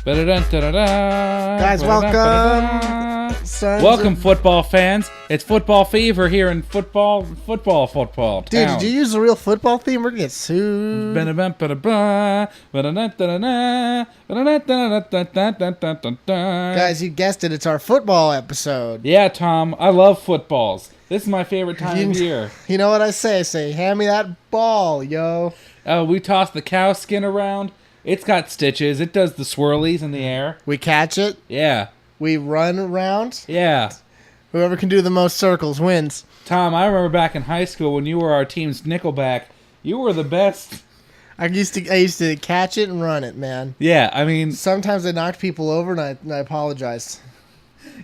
Guys, welcome. Welcome, football fans. It's football fever here in football town. Dude, did you use the real football theme? We're gonna get sued. Guys, you guessed it. It's our football episode. Yeah, Tom, I love footballs. This is my favorite time of year. You know what I say? I say, hand me that ball, yo. We toss the cow skin around. It's got stitches. It does the swirlies in the air. We catch it. Yeah. We run around. Yeah. Whoever can do the most circles wins. Tom, I remember back in high school when you were our team's nickelback. You were the best. I used to catch it and run it, man. Yeah, I mean... Sometimes I knocked people over and I apologized.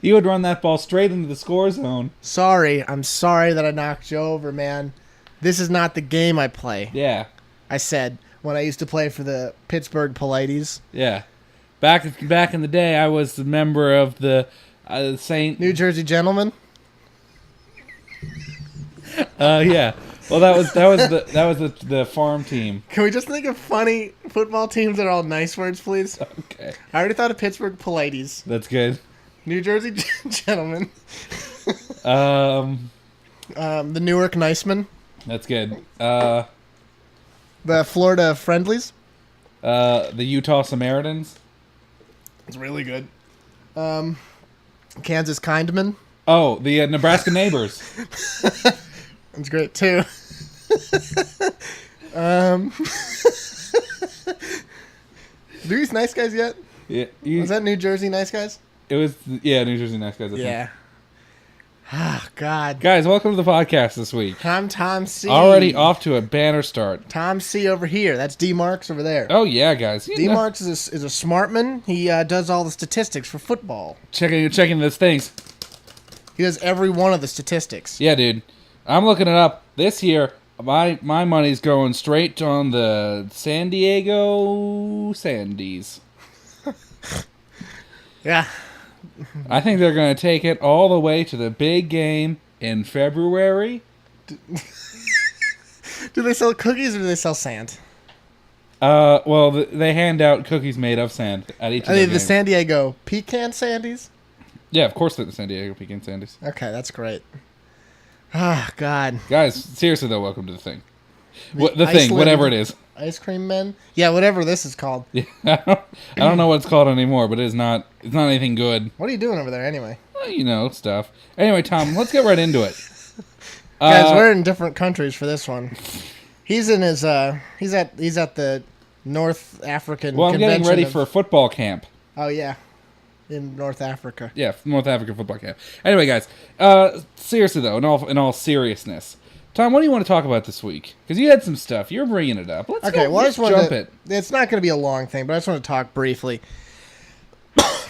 You would run that ball straight into the score zone. I'm sorry that I knocked you over, man. This is not the game I play. Yeah. I said... when I used to play for the Pittsburgh Polites. Yeah. Back in the day, I was a member of the St. New Jersey Gentlemen. Yeah. Well, that was the farm team. Can we just think of funny football teams that are all nice words, please? Okay. I already thought of Pittsburgh Polites. That's good. New Jersey Gentlemen. The Newark Nicemen. That's good. The Florida Friendlies. The Utah Samaritans. It's really good. Kansas Kindmen. Oh, the Nebraska Neighbors. That's great too. Do these nice guys yet? Yeah. Was that New Jersey Nice Guys? It was, yeah, New Jersey Nice Guys. Yeah. Oh, God. Guys, welcome to the podcast this week. I'm Tom C. Already off to a banner start. Tom C. over here. That's D. Marks over there. Oh, yeah, guys. D. Marks is a smart man. He does all the statistics for football. Checking those things. He does every one of the statistics. Yeah, dude. I'm looking it up. This year, my money's going straight on the San Diego Sandies. Yeah. I think they're going to take it all the way to the big game in February. Do they sell cookies or do they sell sand? Well, they hand out cookies made of sand at each of the games. San Diego Pecan Sandies? Yeah, of course they're the San Diego Pecan Sandies. Okay, that's great. Ah, God. Guys, seriously though, welcome to the thing. The thing, whatever it is. Ice cream men? Yeah, whatever this is called. Yeah, I don't know what it's called anymore, but it's not anything good. What are you doing over there anyway? Well, you know, stuff. Anyway, Tom, let's get right into it. Guys, we're in different countries for this one. He's in his he's at the North African Well, I'm convention getting ready for football camp. Oh yeah. In North Africa. Yeah, North African football camp. Anyway, guys, seriously though, in all seriousness, Tom, what do you want to talk about this week? Because you had some stuff. You're bringing it up. Let's jump it. It's not going to be a long thing, but I just want to talk briefly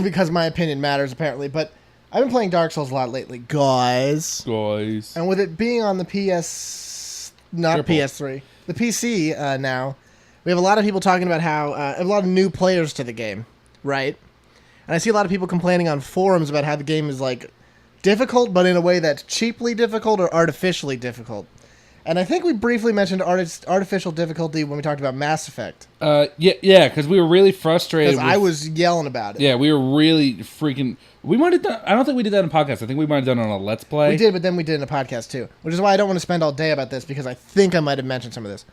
because my opinion matters apparently. But I've been playing Dark Souls a lot lately, guys. And with it being on the PS3, the PC now, we have a lot of people talking about how a lot of new players to the game, right? And I see a lot of people complaining on forums about how the game is like difficult, but in a way that's cheaply difficult or artificially difficult. And I think we briefly mentioned artificial difficulty when we talked about Mass Effect. Yeah, because we were really frustrated. Because I was yelling about it. Yeah, we were really freaking... We might have done... I don't think we did that in a podcast. I think we might have done it on a Let's Play. We did, but then we did in a podcast too. Which is why I don't want to spend all day about this, because I think I might have mentioned some of this.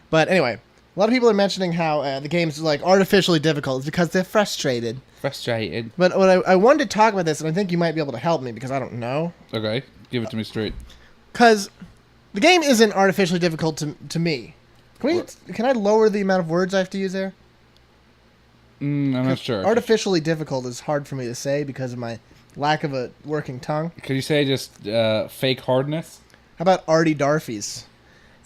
But anyway, a lot of people are mentioning how the game's like artificially difficult. It's because they're frustrated. But what I wanted to talk about this, and I think you might be able to help me, because I don't know. Okay, give it to me straight. Because... the game isn't artificially difficult to me. Can I lower the amount of words I have to use there? I'm not sure. Artificially difficult is hard for me to say because of my lack of a working tongue. Could you say just fake hardness? How about Artie Darfies?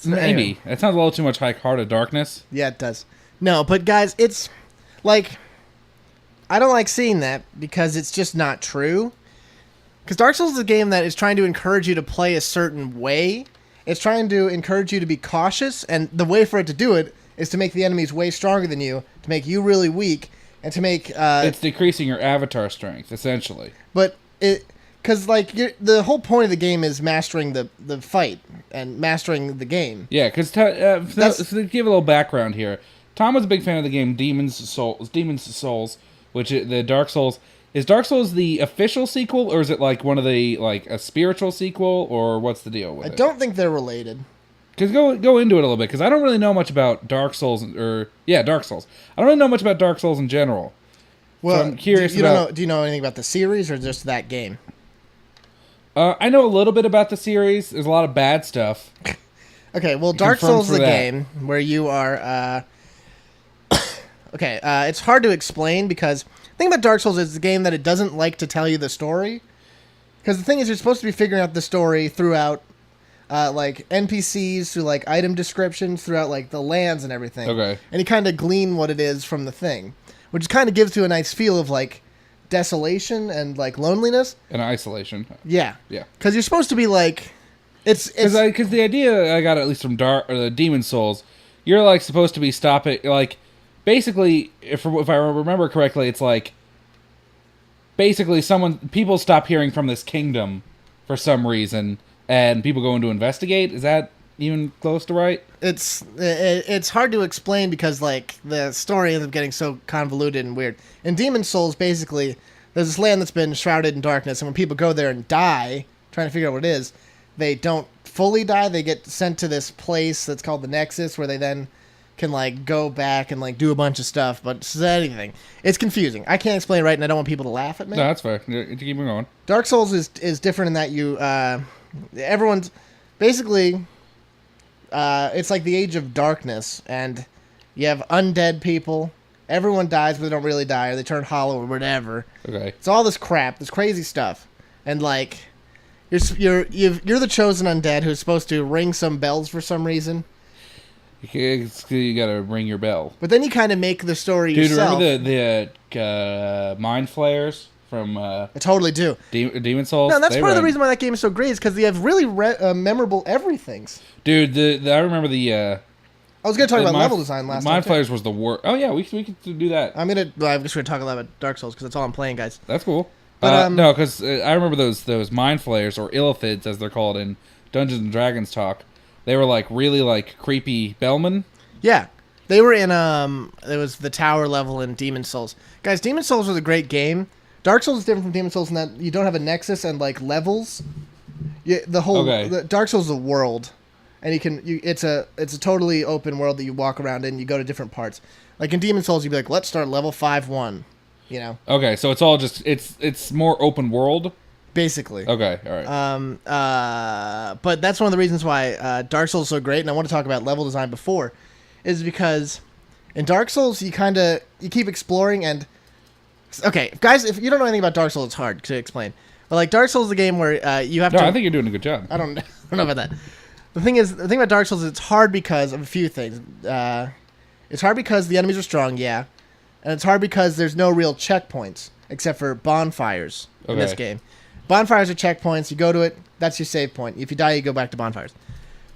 Maybe. Anyway. It sounds a little too much like Heart of Darkness. Yeah, it does. No, but guys, it's like... I don't like seeing that because it's just not true. Because Dark Souls is a game that is trying to encourage you to play a certain way. It's trying to encourage you to be cautious, and the way for it to do it is to make the enemies way stronger than you, to make you really weak, and to make... it's decreasing your avatar strength, essentially. But it... because, like, the whole point of the game is mastering the fight and mastering the game. Yeah, because to give a little background here, Tom was a big fan of the game Demon's Souls, the Dark Souls. Is Dark Souls the official sequel, or is it like one of the like a spiritual sequel, or what's the deal with it? I don't think they're related. Because go into it a little bit, because I don't really know much about Dark Souls, Dark Souls. I don't really know much about Dark Souls in general. Well, so I'm curious do you know anything about the series or just that game? I know a little bit about the series. There's a lot of bad stuff. Okay, well, Dark Souls is a game where you are... it's hard to explain because the thing about Dark Souls is it's a game that it doesn't like to tell you the story. Because the thing is, you're supposed to be figuring out the story throughout, like, NPCs, through, like, item descriptions, throughout, like, the lands and everything. Okay. And you kind of glean what it is from the thing. Which kind of gives you a nice feel of, like, desolation and, like, loneliness. And isolation. Yeah. Yeah. Because you're supposed to be, like... Because the idea I got, at least from Demon Souls, you're, like, supposed to be stopping... Like, basically, if I remember correctly, it's like... Basically, people stop hearing from this kingdom for some reason, and people go in to investigate. Is that even close to right? It's hard to explain because, like, the story ends up getting so convoluted and weird. In Demon Souls, basically, there's this land that's been shrouded in darkness, and when people go there and die, trying to figure out what it is, they don't fully die. They get sent to this place that's called the Nexus, where they then can, like, go back and, like, do a bunch of stuff, but it's anything. It's confusing. I can't explain it right, and I don't want people to laugh at me. No, that's fair. Keep going. Dark Souls is different in that you, everyone's, basically, it's like the Age of Darkness, and you have undead people. Everyone dies, but they don't really die, or they turn hollow, or whatever. Okay. It's all this crap, this crazy stuff, and, like, you're the chosen undead who's supposed to ring some bells for some reason. You gotta ring your bell. But then you kind of make the story yourself. Dude, remember the mind flayers from... I totally do. Demon Souls? No, that's part of the reason why that game is so great, is because they have really memorable everythings. Dude, I remember the... I was going to talk about level design last time. Mind flayers was the worst. Oh, yeah, we could do that. I'm just going to talk a lot about Dark Souls, because that's all I'm playing, guys. That's cool. But, no, because I remember those mind flayers, or illithids, as they're called in Dungeons & Dragons talk. They were, like, really, like, creepy bellmen. Yeah. They were in, it was the tower level in Demon Souls. Guys, Demon Souls was a great game. Dark Souls is different from Demon Souls in that you don't have a nexus and, like, levels. Dark Souls is a world. And it's a totally open world that you walk around in. You go to different parts. Like, in Demon Souls, you'd be like, let's start level 5-1, you know? Okay, so it's all just, it's more open world? Basically. Okay, all right. But that's one of the reasons why Dark Souls is so great, and I want to talk about level design before, is because in Dark Souls you keep exploring and... Okay, guys, if you don't know anything about Dark Souls, it's hard to explain. But, like, Dark Souls is a game where you have to... No, I think you're doing a good job. I don't know about that. The thing about Dark Souls is it's hard because of a few things. It's hard because the enemies are strong, yeah. And it's hard because there's no real checkpoints, except for bonfires in this game. Bonfires are checkpoints. You go to it. That's your save point. If you die, you go back to bonfires.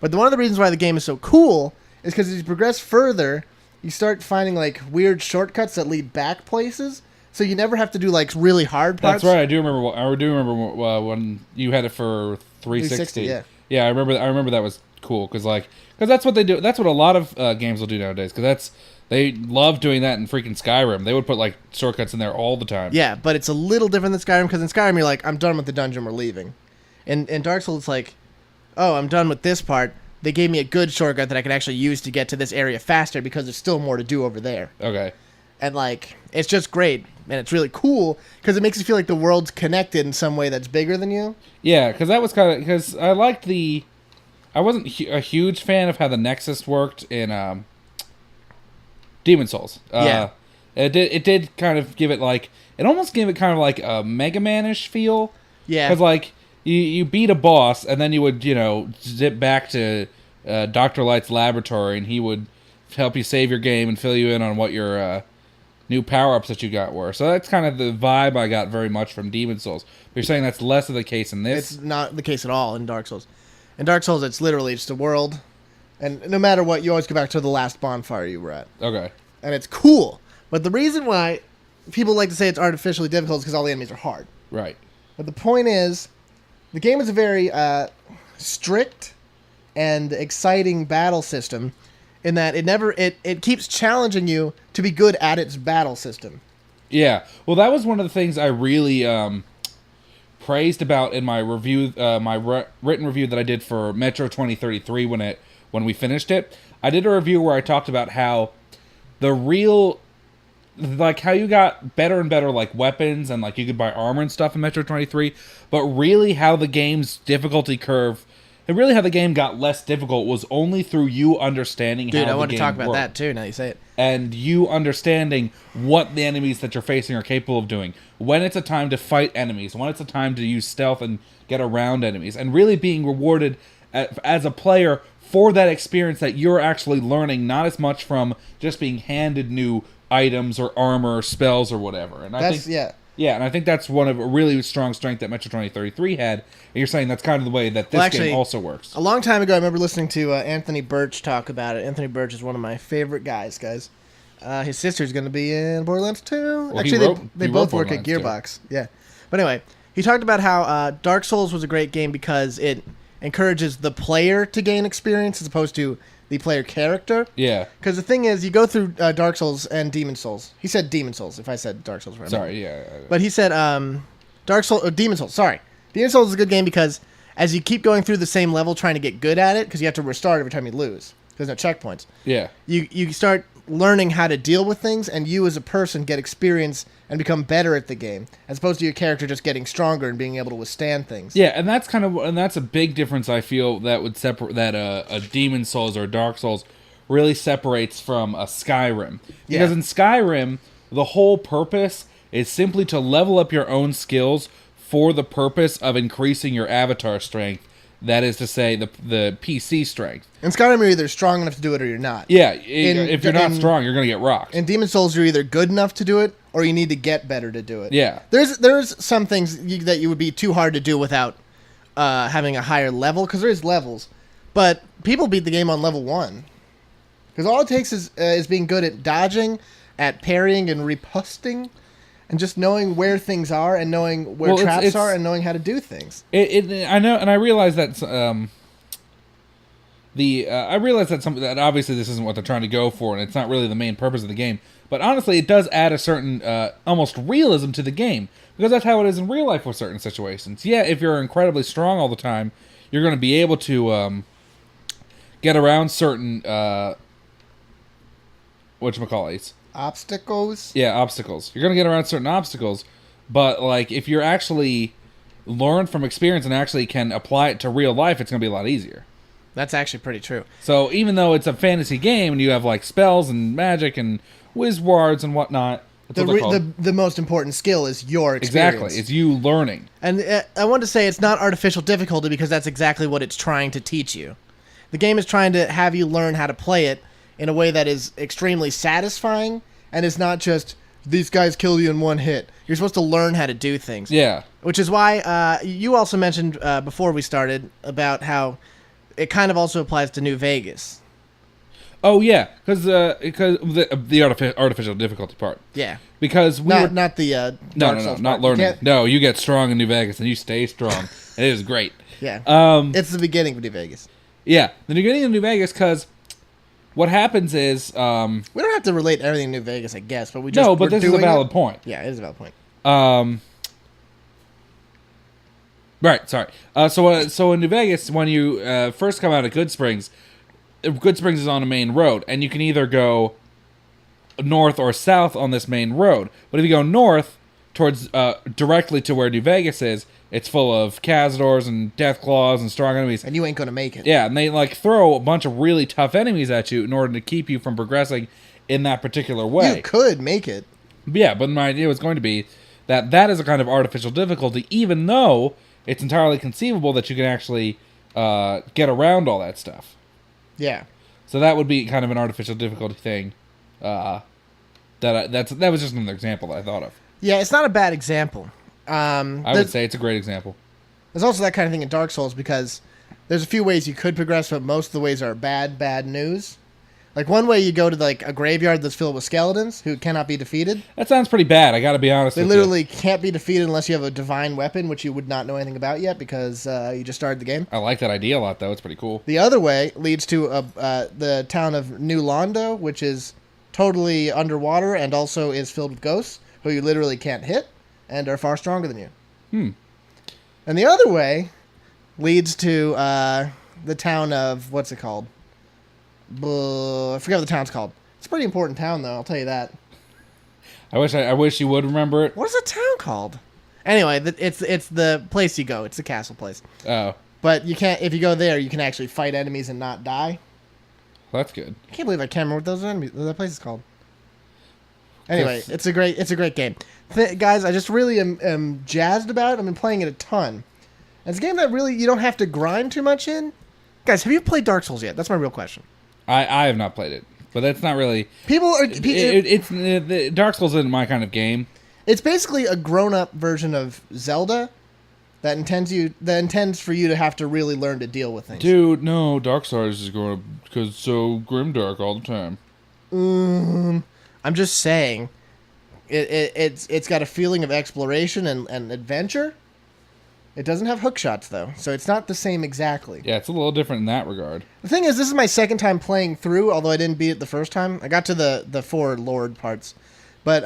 But one of the reasons why the game is so cool is because as you progress further, you start finding, like, weird shortcuts that lead back places. So you never have to do, like, really hard parts. That's right. I do remember when you had it for 360. Yeah. Yeah, I remember that was cool because that's what they do. That's what a lot of games will do nowadays. Because they love doing that in freaking Skyrim. They would put, like, shortcuts in there all the time. Yeah, but it's a little different than Skyrim, because in Skyrim you're like, I'm done with the dungeon, we're leaving. In Dark Souls it's like, oh, I'm done with this part. They gave me a good shortcut that I could actually use to get to this area faster because there's still more to do over there. Okay. And, like, it's just great. And it's really cool because it makes you feel like the world's connected in some way that's bigger than you. Yeah, because that was because I liked I wasn't a huge fan of how the Nexus worked in Demon Souls. Yeah. It did kind of give it, like... It almost gave it kind of like a Mega Man-ish feel. Yeah. Because, like, you beat a boss, and then you would, zip back to Dr. Light's laboratory, and he would help you save your game and fill you in on what your new power-ups that you got were. So that's kind of the vibe I got very much from Demon Souls. But you're saying that's less of the case in this? It's not the case at all in Dark Souls. In Dark Souls, it's literally just a world, and no matter what, you always go back to the last bonfire you were at. Okay. And it's cool. But the reason why people like to say it's artificially difficult is because all the enemies are hard. Right. But the point is, the game is a very strict and exciting battle system in that it keeps challenging you to be good at its battle system. Yeah. Well, that was one of the things I really praised about in my review, written review that I did for Metro 2033 when we finished it. I did a review where I talked about how how you got better and better like weapons and like you could buy armor and stuff in Metro 23, but really how the game's difficulty curve and really how the game got less difficult was only through you understanding how the game worked. Dude, I want to talk about that too, now you say it. And you understanding what the enemies that you're facing are capable of doing. When it's a time to fight enemies, when it's a time to use stealth and get around enemies, and really being rewarded as a player for that experience that you're actually learning, not as much from just being handed new items or armor or spells or whatever. And I think and I think that's one of a really strong strength that Metro 2033 had. And you're saying that's kind of the way that this game also works. A long time ago, I remember listening to Anthony Birch talk about it. Anthony Birch is one of my favorite guys. His sister's going to be in Borderlands 2. Well, actually, they both work at Gearbox. 2. Yeah. But anyway, he talked about how Dark Souls was a great game because it encourages the player to gain experience as opposed to the player character. Yeah. Because the thing is, you go through Dark Souls and Demon Souls. He said Demon Souls, if I said Dark Souls. Sorry, yeah. But he said Demon Souls, sorry. Demon Souls is a good game because as you keep going through the same level trying to get good at it, because you have to restart every time you lose. There's no checkpoints. Yeah. You start learning how to deal with things, and you as a person get experience and become better at the game, as opposed to your character just getting stronger and being able to withstand things. Yeah, and that's a big difference I feel that would separate that a Demon Souls or Dark Souls really separates from a Skyrim. Because in Skyrim, the whole purpose is simply to level up your own skills for the purpose of increasing your avatar strength. That is to say, the PC strength. In Skyrim, you're either strong enough to do it or you're not. Yeah, if you're not strong, you're going to get rocked. In Demon Souls, you're either good enough to do it, or you need to get better to do it. Yeah. There's some things that you would be too hard to do without having a higher level, because there is levels. But people beat the game on level 1. Because all it takes is being good at dodging, at parrying and riposting, and just knowing where things are and knowing where traps are and knowing how to do things. I know, and I realize that I realize that obviously this isn't what they're trying to go for, and it's not really the main purpose of the game. But honestly, it does add a certain almost realism to the game, because that's how it is in real life with certain situations. Yeah, if you're incredibly strong all the time, you're going to be able to get around certain whatchamacallit. Obstacles? Yeah, obstacles. You're going to get around certain obstacles, but like if you're actually learn from experience and actually can apply it to real life, it's going to be a lot easier. That's actually pretty true. So even though it's a fantasy game and you have like spells and magic and wizwards and whatnot, the most important skill is your experience. Exactly, it's you learning. And I want to say it's not artificial difficulty because that's exactly what it's trying to teach you. The game is trying to have you learn how to play it in a way that is extremely satisfying and is not just, these guys kill you in one hit. You're supposed to learn how to do things. Yeah. Which is why you also mentioned before we started about how it kind of also applies to New Vegas. Oh, yeah, because the artificial difficulty part. Yeah. Because not the Dark Souls not learning. No, you get strong in New Vegas and you stay strong. It is great. Yeah. It's the beginning of New Vegas. Yeah, the beginning of New Vegas, because what happens is... we don't have to relate everything to New Vegas, I guess, but we just... No, but this is a valid point. Yeah, it is a valid point. Right, sorry. So in New Vegas, when you first come out of Good Springs is on a main road, and you can either go north or south on this main road. But if you go north, towards directly to where New Vegas is, it's full of Cazadors and Deathclaws and strong enemies. And you ain't gonna make it. Yeah, and they like throw a bunch of really tough enemies at you in order to keep you from progressing in that particular way. You could make it. Yeah, but my idea was going to be that is a kind of artificial difficulty, even though it's entirely conceivable that you can actually get around all that stuff. Yeah. So that would be kind of an artificial difficulty thing. That was just another example that I thought of. Yeah, it's not a bad example. I would say it's a great example. There's also that kind of thing in Dark Souls because there's a few ways you could progress, but most of the ways are bad news. Like one way you go to like a graveyard that's filled with skeletons who cannot be defeated. That sounds pretty bad, I gotta be honest with you. They literally can't be defeated unless you have a divine weapon, which you would not know anything about yet because you just started the game. I like that idea a lot, though. It's pretty cool. The other way leads to the town of New Londo, which is totally underwater and also is filled with ghosts who you literally can't hit and are far stronger than you. And the other way leads to the town of, what's it called? I forget what the town's called. It's a pretty important town, though, I'll tell you that. I wish you would remember it. What is the town called? Anyway, it's the place you go. It's the castle place. Oh. But you can't. If you go there, you can actually fight enemies and not die. Well, that's good. I can't believe I can't remember what that place is called. Anyway, it's a great game, guys. I just really am jazzed about it. I've been playing it a ton. And it's a game that really you don't have to grind too much in. Guys, have you played Dark Souls yet? That's my real question. I have not played it, but that's not really. Dark Souls isn't my kind of game. It's basically a grown-up version of Zelda that intends for you to have to really learn to deal with things. Dude, no, Dark Souls is going to because it's so grimdark all the time. I'm just saying, it's got a feeling of exploration and adventure. It doesn't have hook shots though, so it's not the same exactly. Yeah, it's a little different in that regard. The thing is, this is my second time playing through, although I didn't beat it the first time. I got to the four Lord parts. But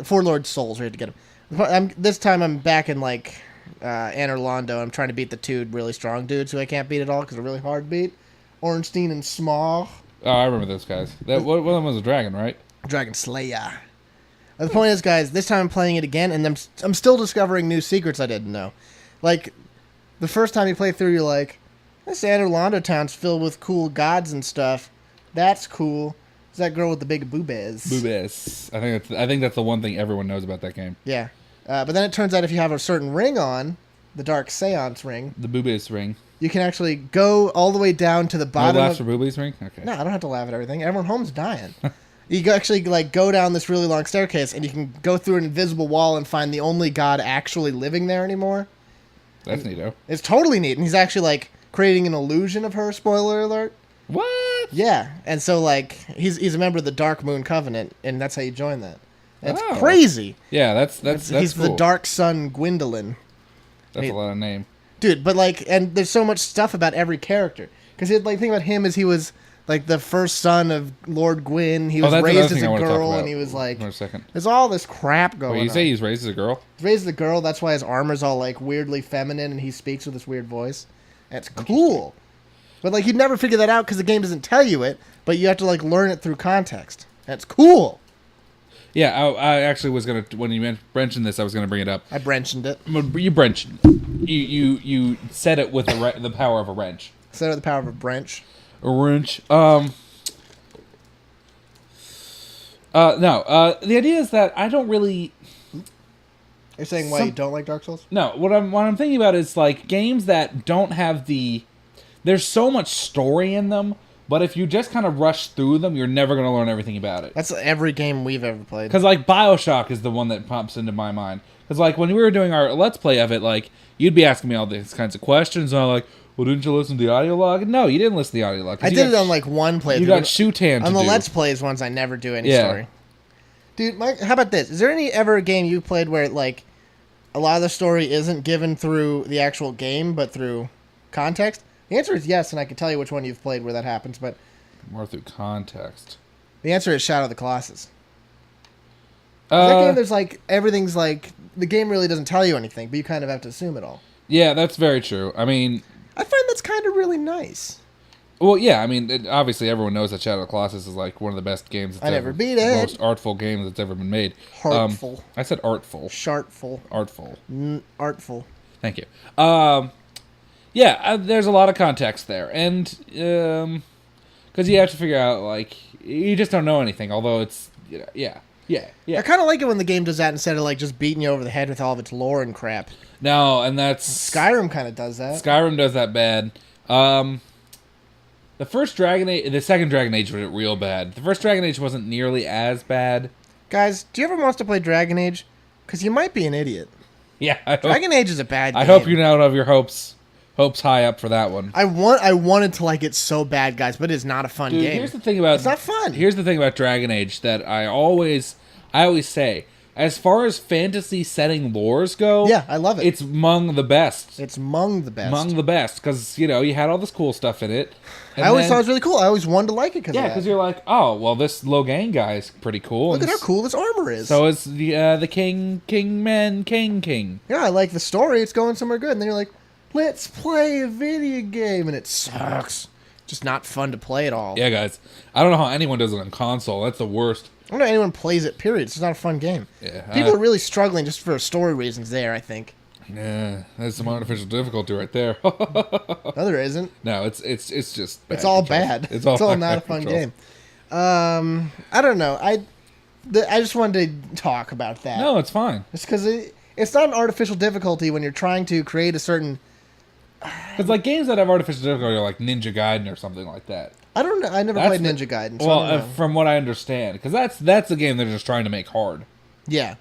Four Lord Souls, we had to get them. This time I'm back in, like, Anor Londo. I'm trying to beat the two really strong dudes who I can't beat at all because they're really hard to beat. Ornstein and Small. Oh, I remember those guys. One of them was a dragon, right? Dragon Slayer. But the point is, guys, this time I'm playing it again, and I'm still discovering new secrets I didn't know. Like, the first time you play through, you're like, this Anor Londo town's filled with cool gods and stuff. That's cool. It's that girl with the big boobies. Boobies. I think that's the one thing everyone knows about that game. Yeah. But then it turns out if you have a certain ring on, the Dark Seance ring. The boobies ring. You can actually go all the way down to the bottom. No laughs for boobies ring? Okay. No, I don't have to laugh at everything. Everyone home's dying. You actually go down this really long staircase, and you can go through an invisible wall and find the only god actually living there anymore. That's neato. It's totally neat, and he's actually, like, creating an illusion of her, spoiler alert. What? Yeah, and so, like, he's a member of the Dark Moon Covenant, and that's how you join that. That's crazy. Yeah, that's he's cool. the Dark Sun Gwendolyn. That's a lot of name. Dude, but, like, and there's so much stuff about every character. Because, like, the thing about him is he was, like, the first son of Lord Gwyn. He was raised as a girl, and he was, like... For a second. There's all this crap going on. Wait, you say he's raised as a girl? He's raised as a girl, that's why his armor's all, like, weirdly feminine, and he speaks with this weird voice. And it's cool. But, like, you'd never figure that out because the game doesn't tell you it, but you have to, like, learn it through context. And it's cool. Yeah, I actually was going to, when you mentioned this, I was going to bring it up. I brenched it. You brenched. You said it with the power of a wrench. Said it with the power of a wrench. A wrench. No, the idea is that I don't really... You're saying why you don't like Dark Souls? No, what I'm thinking about is, like, games that don't have the... There's so much story in them, but if you just kind of rush through them, you're never going to learn everything about it. That's every game we've ever played. Because, like, BioShock is the one that pops into my mind. Because, like, when we were doing our Let's Play of it, like, you'd be asking me all these kinds of questions, and I'm like, well, didn't you listen to the audio log? No, you didn't listen to the audio log. I did it on, like, one playthrough. You got Shutan to on the do. Let's Plays ones, I never do any story. Dude, Mike, how about this? Is there any ever a game you played where, like, a lot of the story isn't given through the actual game, but through context? The answer is yes, and I can tell you which one you've played where that happens, but... More through context. The answer is Shadow of the Colossus. That game, there's, like, everything's, like... The game really doesn't tell you anything, but you kind of have to assume it all. Yeah, that's very true. I mean... I find that's kind of really nice. Well, yeah, I mean, obviously everyone knows that Shadow of the Colossus is, like, one of the best games that's never beat it. Most artful games that's ever been made. Heartful. I said artful. Shartful. Artful. Artful. Thank you. Yeah, there's a lot of context there, and because you have to figure out, like, you just don't know anything. Although it's, yeah. I kind of like it when the game does that instead of, like, just beating you over the head with all of its lore and crap. No, and that's Skyrim kind of does that. Skyrim does that bad. The second Dragon Age was real bad. The first Dragon Age wasn't nearly as bad. Guys, do you ever want to play Dragon Age? Because you might be an idiot. Yeah, Dragon Age is a bad game. I hope you now have your hopes high up for that one. I wanted to like it so bad, guys, but it's not a fun game. Here's the thing about it's not fun. Here's the thing about Dragon Age that I always say. as far as fantasy setting lores go, yeah, I love it. It's among the best. It's among the best. Among the best, because, you know, you had all this cool stuff in it. I always thought it was really cool. I always wanted to like it because because you're like, oh, well, this Logain guy is pretty cool. Look at how cool this armor is. So is the King. Yeah, I like the story. It's going somewhere good. And then you're like, let's play a video game, and it sucks. Just not fun to play at all. Yeah, guys. I don't know how anyone does it on console. That's the worst. I don't know anyone plays it, period. It's just not a fun game. Yeah, People are really struggling just for story reasons there, I think. Yeah, that's some artificial difficulty right there. No, there isn't. No, it's just bad. It's all bad. It's all not a fun game. I don't know. I just wanted to talk about that. No, it's fine. It's because it's not an artificial difficulty when you're trying to create a certain... Because like games that have artificial difficulty are like Ninja Gaiden or something like that. I don't know. I never played Ninja Gaiden. So well, from what I understand, because that's a game they're just trying to make hard. Yeah,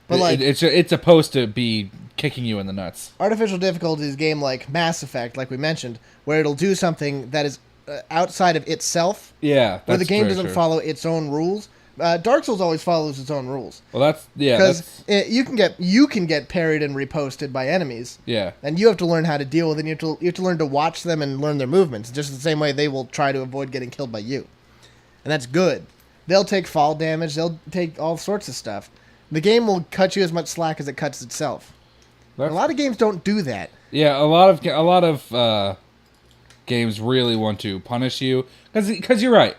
but like it's supposed to be kicking you in the nuts. Artificial difficulty is a game like Mass Effect, like we mentioned, where it'll do something that is outside of itself. Yeah, where the game doesn't follow its own rules. Dark Souls always follows its own rules. Well, because you can get parried and reposted by enemies. Yeah, and you have to learn how to deal with it. You have to learn to watch them and learn their movements, just the same way they will try to avoid getting killed by you, and that's good. They'll take fall damage. They'll take all sorts of stuff. The game will cut you as much slack as it cuts itself. A lot of games don't do that. Yeah, a lot of games really want to punish you because you're right.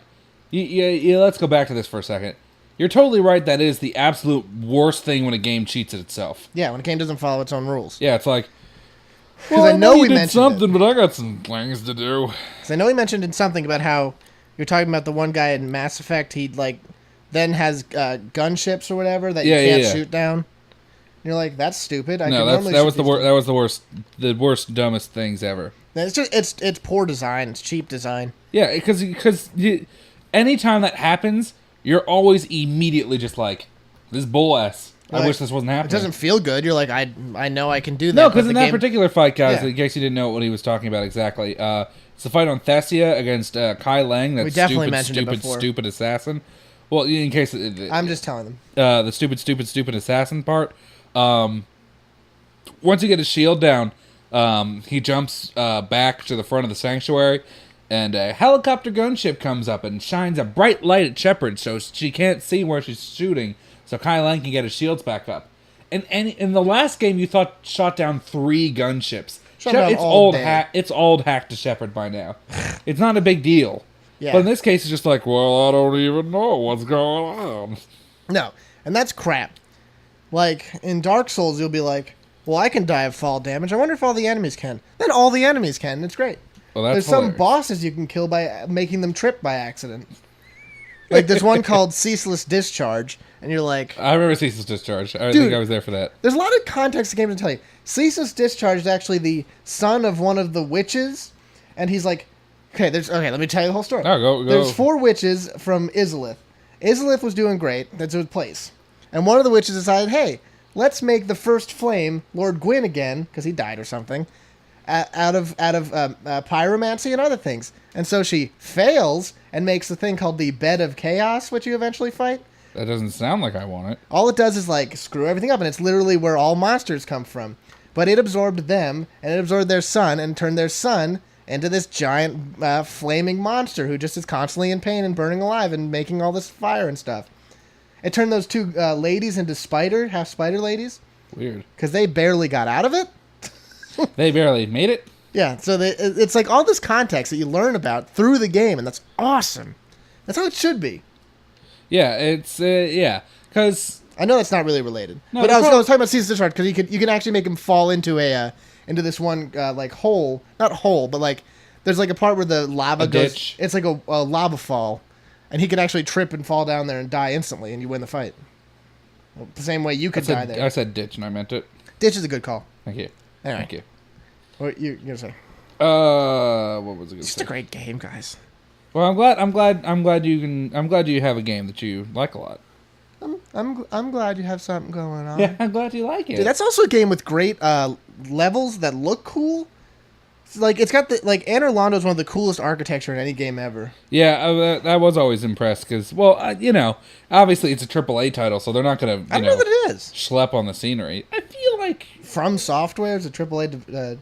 Let's go back to this for a second. You're totally right. That is the absolute worst thing when a game cheats at itself. Yeah, when a game doesn't follow its own rules. Yeah, it's like, well, I know we mentioned something, but I got some things to do. Because I know we mentioned in something about how you're talking about the one guy in Mass Effect. He then has gunships or whatever that you can't shoot down. And you're like, that's stupid. That was the worst, dumbest things ever. It's just it's poor design. It's cheap design. Yeah, because anytime that happens, you're always immediately just like, this bull ass. I wish this wasn't happening. It doesn't feel good. You're like, I know I can do that. No, because in that particular fight, guys, in case you didn't know what he was talking about exactly, it's a fight on Thessia against Kai Lang. That stupid assassin. Well, in case I'm just telling them the stupid assassin part. Once you get his shield down, he jumps back to the front of the sanctuary. And a helicopter gunship comes up and shines a bright light at Shepard so she can't see where she's shooting, so Kai Lang can get his shields back up. And in the last game, you thought shot down 3 gunships. It's old hack to Shepard by now. It's not a big deal. Yeah. But in this case, it's just like, well, I don't even know what's going on. No, and that's crap. Like, in Dark Souls, you'll be like, well, I can die of fall damage. I wonder if all the enemies can. Then all the enemies can. It's great. Well, there's some bosses you can kill by making them trip by accident. Like, there's one called Ceaseless Discharge, and you're like... I remember Ceaseless Discharge. I think I was there for that. There's a lot of context to the game to tell you. Ceaseless Discharge is actually the son of one of the witches, and he's like... Okay, let me tell you the whole story. No, go. There's 4 witches from Izalith. Izalith was doing great. That's its place. And one of the witches decided, hey, let's make the first flame Lord Gwyn again, because he died or something, out of pyromancy and other things. And so she fails and makes the thing called the Bed of Chaos, which you eventually fight. That doesn't sound like I want it. All it does is, like, screw everything up, and it's literally where all monsters come from. But it absorbed them, and it absorbed their son, and turned their son into this giant flaming monster who just is constantly in pain and burning alive and making all this fire and stuff. It turned those 2 ladies into half spider ladies. Weird. Because they barely got out of it. They barely made it? Yeah, so it's like all this context that you learn about through the game, and that's awesome. That's how it should be. Yeah, it's, because... I know that's not really related. No, but I was talking about Ceaseless Discharge, because you can actually make him fall into into this one, like, hole. Not hole, but, like, there's, like, a part where the lava goes... Ditch. It's like a lava fall, and he can actually trip and fall down there and die instantly, and you win the fight. The same way you could die there. I said ditch, and I meant it. Ditch is a good call. Thank you. Anyway. Thank you. What you're gonna say? What was it? It's just a great game, guys. Well, I'm glad you have a game that you like a lot. I'm glad you have something going on. Yeah, I'm glad you like it. Dude, that's also a game with great levels that look cool. It's got the Anne Orlando is one of the coolest architecture in any game ever. Yeah, I was always impressed because, obviously it's a AAA title, so they're not gonna I don't know that it is schlep on the scenery. I feel like From Software is a AAA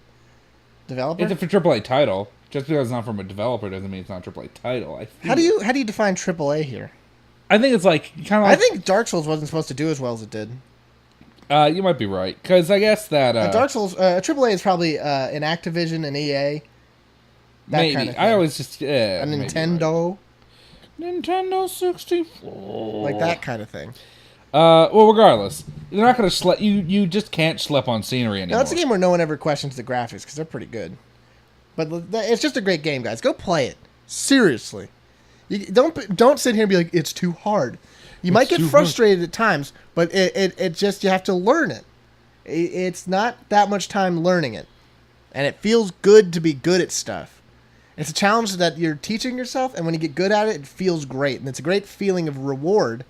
developer. It's a AAA title. Just because it's not from a developer doesn't mean it's not a AAA title. How do you define AAA here? I think it's kind of. I think Dark Souls wasn't supposed to do as well as it did. You might be right, because I guess that Dark Souls AAA is probably an Activision, an EA. Maybe kind of thing. I always just a Nintendo, Nintendo 64, like that kind of thing. Well, regardless, they're not going to schlep. You just can't schlep on scenery anymore. Now, that's a game where no one ever questions the graphics because they're pretty good. But it's just a great game, guys. Go play it. Seriously, you don't sit here and be like it's too hard. You might get frustrated at times, but it just you have to learn it. It's not that much time learning it, and it feels good to be good at stuff. It's a challenge that you're teaching yourself, and when you get good at it, it feels great, and it's a great feeling of reward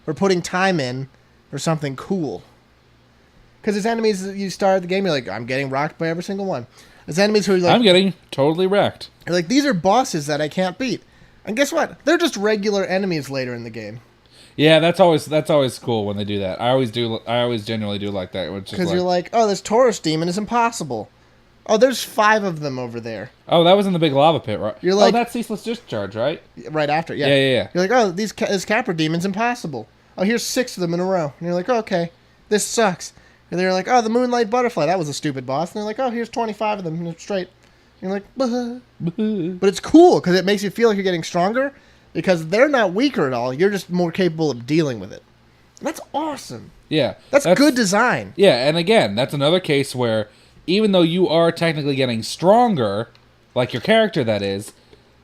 for putting time in for something cool. Because there's enemies that you start the game, you're like, I'm getting rocked by every single one. There's enemies who are like, I'm getting totally wrecked. You're like, these are bosses that I can't beat, and guess what? They're just regular enemies later in the game. Yeah, that's always cool when they do that. I always genuinely do like that. Because you're like, oh, this Taurus demon is impossible. Oh, there's 5 of them over there. Oh, that was in the big lava pit, right? You're like, that's Ceaseless Discharge, right? Right after, yeah. Yeah. You're like, oh, this Capra demon's impossible. Oh, here's 6 of them in a row. And you're like, oh, okay, this sucks. And they're like, oh, the Moonlight Butterfly, that was a stupid boss. And they're like, oh, here's 25 of them straight. And you're like, bah. But it's cool because it makes you feel like you're getting stronger because they're not weaker at all. You're just more capable of dealing with it. That's awesome. Yeah. That's good design. Yeah, and again, that's another case where even though you are technically getting stronger, like your character that is,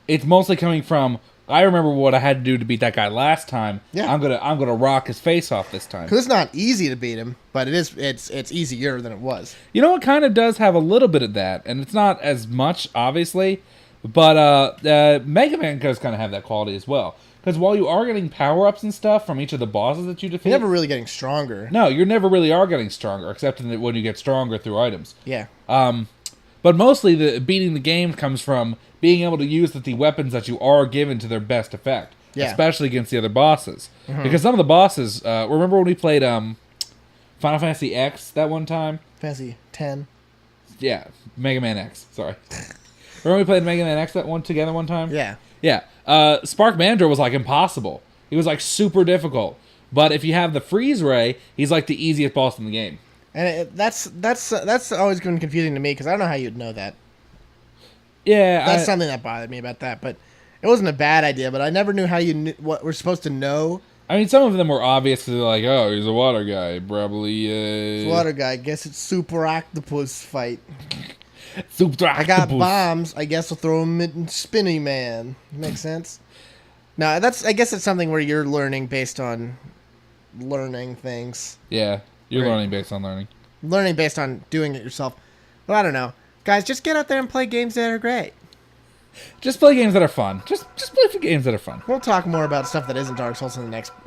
it's mostly coming from, I remember what I had to do to beat that guy last time. Yeah. I'm gonna rock his face off this time. Because it's not easy to beat him, but it's easier than it was. You know what kind of does have a little bit of that, and it's not as much, obviously, but Mega Man does kind of have that quality as well. Because while you are getting power-ups and stuff from each of the bosses that you defeat... You're never really getting stronger. No, you never really are getting stronger, except when you get stronger through items. Yeah. But mostly the beating the game comes from being able to use the weapons that you are given to their best effect. Yeah. Especially against the other bosses. Mm-hmm. Because some of the bosses... remember when we played Final Fantasy X that one time? Fantasy 10. Yeah, Mega Man X, sorry. Remember we played Mega Man X together one time? Yeah. Yeah. Spark Mandra was like impossible. He was like super difficult. But if you have the freeze ray, he's like the easiest boss in the game. And that's always been confusing to me because I don't know how you'd know that. Yeah, that's something that bothered me about that. But it wasn't a bad idea. But I never knew how you knew what we're supposed to know. I mean, some of them were obvious because they're like, oh, he's a water guy, probably. He's a water guy. Guess it's Super Octopus fight. I got bombs. I guess I'll throw them in Spinny Man. Makes sense. No, I guess it's something where you're learning based on learning things. Yeah, you're learning based on learning. Learning based on doing it yourself. But I don't know, guys. Just get out there and play games that are great. Just play games that are fun. Just play for games that are fun. We'll talk more about stuff that isn't Dark Souls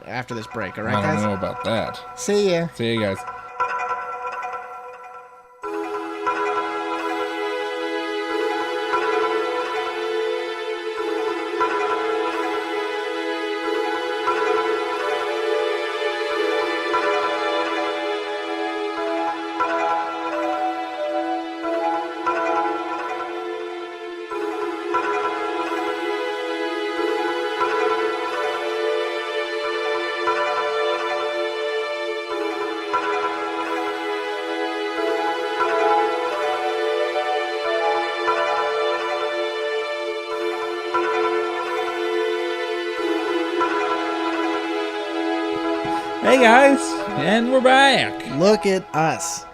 after this break. All right, guys. I don't know about that. See ya. See you guys. Hey guys, and we're back. Look at us,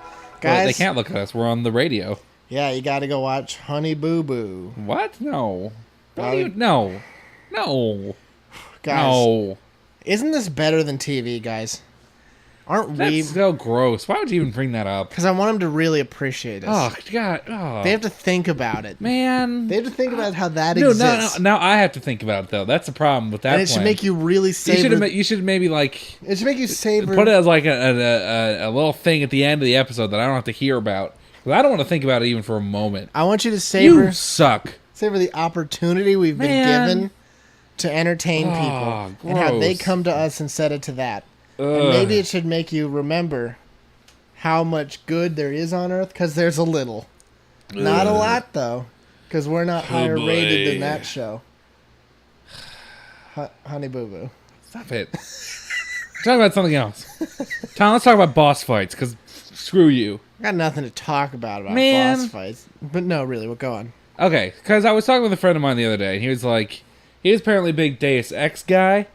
guys. Well, they can't look at us. We're on the radio. Yeah, you got to go watch Honey Boo Boo. What? No. No. Guys, no. Isn't this better than TV, guys? Aren't we? That's so gross. Why would you even bring that up? Because I want them to really appreciate us. Oh, God. Oh. They have to think about it. Man. They have to think about how that exists. No. Now I have to think about it, though. That's the problem with that And it should make you really savor... You should maybe, like... It should make you savor... Put it as, like, a little thing at the end of the episode that I don't have to hear about. I don't want to think about it even for a moment. I want you to savor... You suck. Savor the opportunity we've been given to entertain people. Gross. And how they come to us and set it to that. And maybe it should make you remember how much good there is on Earth, because there's a little. Not a lot, though, because we're not higher rated than that show. Honey Boo Boo. Stop it. Talk about something else. Tom, let's talk about boss fights, because screw you. I got nothing to talk about boss fights. But no, really, we'll go on. Okay, because I was talking with a friend of mine the other day, and he was like, he was apparently a big Deus Ex guy,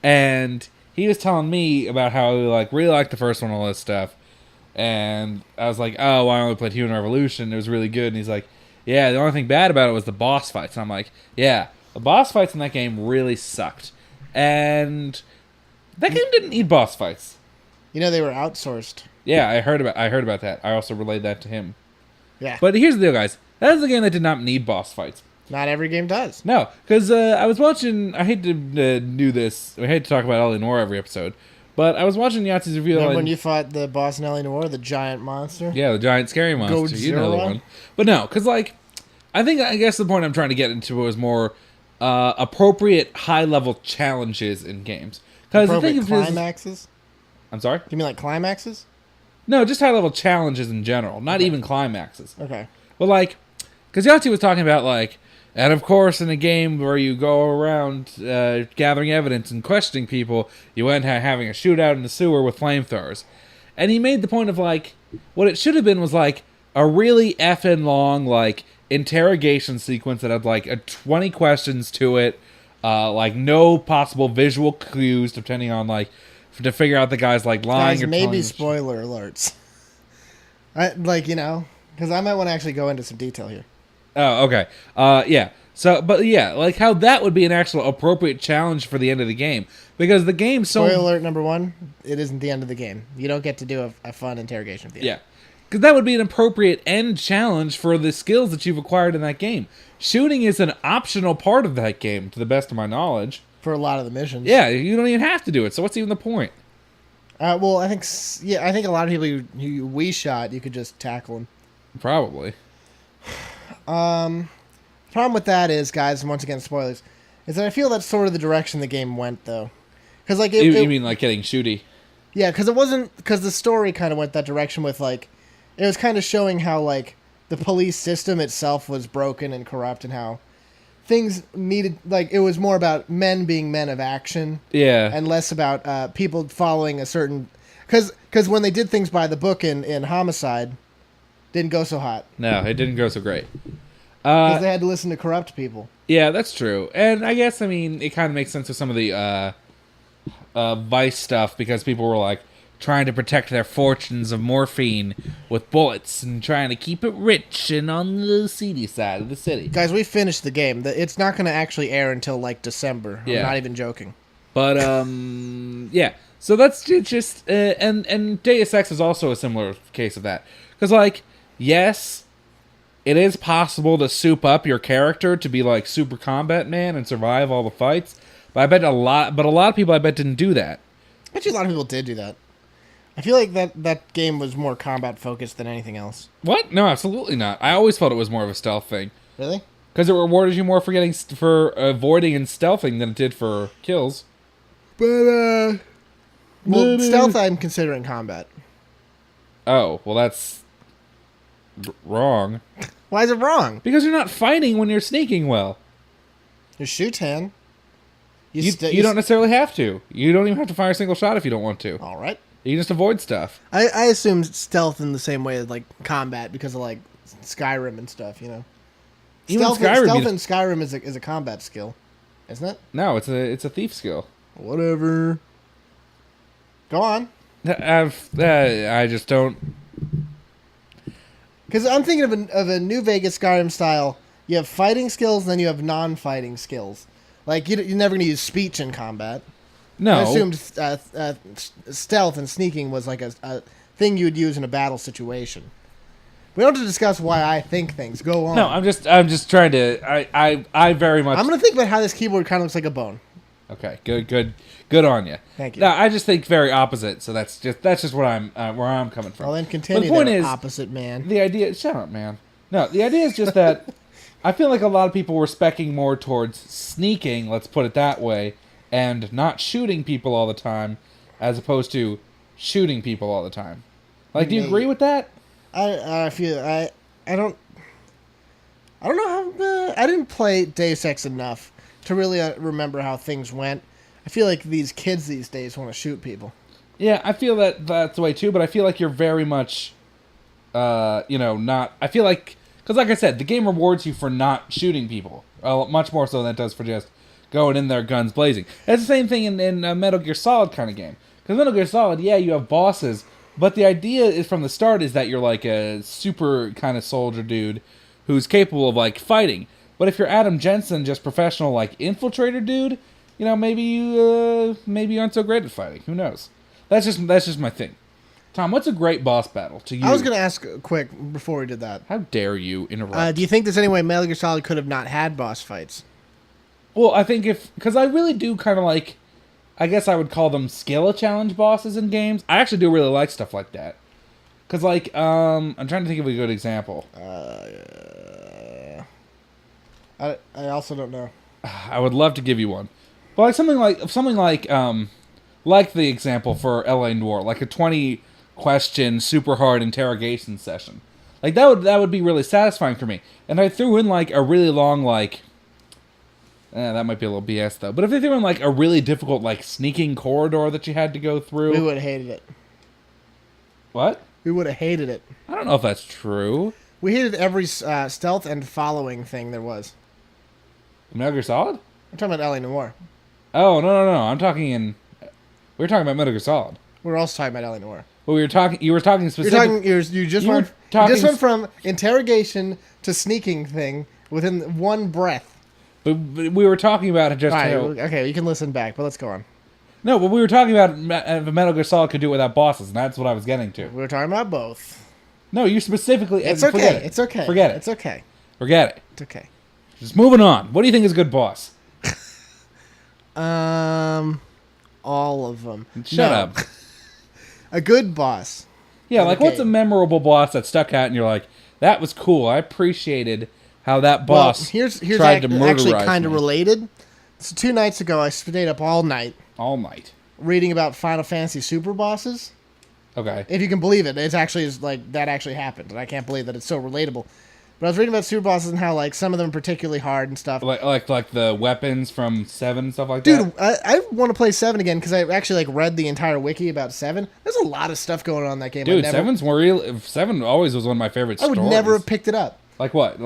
and he was telling me about how he really liked the first one and all this stuff. And I was like, oh, well, I only played Human Revolution. It was really good. And he's like, yeah, the only thing bad about it was the boss fights. And I'm like, yeah, the boss fights in that game really sucked. And that game didn't need boss fights. You know, they were outsourced. Yeah, I heard about that. I also relayed that to him. Yeah. But here's the deal, guys. That is a game that did not need boss fights. Not every game does. No, because I was watching... I hate to do this. I hate to talk about Ellie Noire every episode. But I was watching Yahtzee's review. Remember when you fought the boss in Ellie Noire, the giant monster? Yeah, the giant scary monster. Godzilla? You know the one. But no, because I guess the point I'm trying to get into was more appropriate high-level challenges in games. Appropriate climaxes? I'm sorry? You mean like climaxes? No, just high-level challenges in general, not even climaxes. Okay. But because Yahtzee was talking about and of course, in a game where you go around gathering evidence and questioning people, you end up having a shootout in the sewer with flamethrowers. And he made the point of, what it should have been was, a really effing long, interrogation sequence that had, 20 questions to it, no possible visual clues, depending on, to figure out the guy's, lying guys, or maybe spoiler alerts. Because I might want to actually go into some detail here. Oh, okay. Yeah. So, but yeah, how that would be an actual appropriate challenge for the end of the game. Because the game's so... Spoiler alert number 1, it isn't the end of the game. You don't get to do a fun interrogation at the end. Yeah. Because that would be an appropriate end challenge for the skills that you've acquired in that game. Shooting is an optional part of that game, to the best of my knowledge. For a lot of the missions. Yeah, you don't even have to do it, so what's even the point? Well, I think a lot of people you we-shot, you could just tackle them. Probably. Problem with that is, guys, and once again, spoilers, is that I feel that's sort of the direction the game went, though. Because you mean getting shooty? Yeah, because it wasn't... Because the story kind of went that direction with, it was kind of showing how, the police system itself was broken and corrupt and how things needed... it was more about men being men of action. Yeah. And less about people following a certain... Because when they did things by the book in Homicide, didn't go so hot. No, it didn't go so great. Because they had to listen to corrupt people. Yeah, that's true. And I guess, it kind of makes sense with some of the Vice stuff, because people were, trying to protect their fortunes of morphine with bullets and trying to keep it rich and on the seedy side of the city. Guys, we finished the game. It's not going to actually air until, December. I'm not even joking. But, yeah. So that's just... and Deus Ex is also a similar case of that. Because, yes... It is possible to soup up your character to be Super Combat Man and survive all the fights, but a lot of people didn't do that. I bet you a lot of people did do that. I feel like that game was more combat focused than anything else. What? No, absolutely not. I always felt it was more of a stealth thing. Really? Because it rewarded you more for avoiding and stealthing than it did for kills. But well, stealth I'm considering combat. Oh, well that's wrong. Why is it wrong? Because you're not fighting when you're sneaking well. You shoot 10. You don't necessarily have to. You don't even have to fire a single shot if you don't want to. All right. You can just avoid stuff. I assume stealth in the same way as combat because of Skyrim and stuff, Even stealth in Skyrim is a combat skill, isn't it? No, it's a thief skill. Whatever. Go on. I just don't. Because I'm thinking of a New Vegas Skyrim style. You have fighting skills, and then you have non-fighting skills. You're never going to use speech in combat. No. I assumed stealth and sneaking was a thing you would use in a battle situation. We don't have to discuss why I think things. Go on. No, I'm just trying to. I very much. I'm going to think about how this keyboard kind of looks like a bone. Okay, good on you. Thank you. No, I just think very opposite. So that's just what I'm where I'm coming from. Well, then continue. But the point is, opposite man. The idea. Shut up, man. No, the idea is just that I feel like a lot of people were specking more towards sneaking. Let's put it that way, and not shooting people all the time, as opposed to shooting people all the time. Like, do you agree with that? I feel I don't know how I didn't play Deus Ex enough to really remember how things went. I feel like these kids these days want to shoot people. Yeah, I feel that's the way too, but I feel like you're very much, not. I feel like, because like I said, the game rewards you for not shooting people, much more so than it does for just going in there guns blazing. It's the same thing in a Metal Gear Solid kind of game. Because Metal Gear Solid, yeah, you have bosses, but the idea is from the start is that you're like a super kind of soldier dude who's capable of like fighting. But if you're Adam Jensen, just professional like infiltrator dude, maybe you aren't so great at fighting. Who knows? That's just my thing. Tom, what's a great boss battle to you? I was going to ask quick before we did that. How dare you interrupt? Do you think there's any way Metal Gear Solid could have not had boss fights? Well, I think because I really do kind of like, I guess I would call them skill challenge bosses in games. I actually do really like stuff like that. Because like, I'm trying to think of a good example. I also don't know. I would love to give you one, but like something like the example for L.A. Noire, like a 20-question super hard interrogation session. Like that would be really satisfying for me. And I threw in like a really long that might be a little BS though. But if they threw in like a really difficult like sneaking corridor that you had to go through, we would have hated it. What? We would have hated it. I don't know if that's true. We hated every stealth and following thing there was. Metal Gear Solid? I'm talking about L.A. Noire. Oh, no. I'm talking we were talking about Metal Gear Solid. We're also talking about L.A. Noire. Well, you were talking specifically. You just went from interrogation to sneaking thing within one breath. But we were talking about it just. All right, okay, you can listen back, but let's go on. No, but we were talking about if Metal Gear Solid could do it without bosses, and that's what I was getting to. We were talking about both. No, you specifically. It's okay. It's okay. Forget it. It's okay. Forget it. It's okay. Just moving on. What do you think is a good boss? All of them. Shut up. A good boss. Yeah, like what's a memorable boss that stuck out and you're like, that was cool. I appreciated how that boss here's tried to murderize actually kind of me. Related. So 2 nights ago, I stayed up all night. All night. Reading about Final Fantasy super bosses. Okay. If you can believe it, it's actually like that actually happened, and I can't believe that it's so relatable. But I was reading about super bosses and how like some of them are particularly hard and stuff. Like the weapons from 7 and stuff like that. Dude, I want to play 7 again because I actually like read the entire wiki about 7. There's a lot of stuff going on in that game. Dude, 7 always was one of my favorite stories. I would never have picked it up. Like what?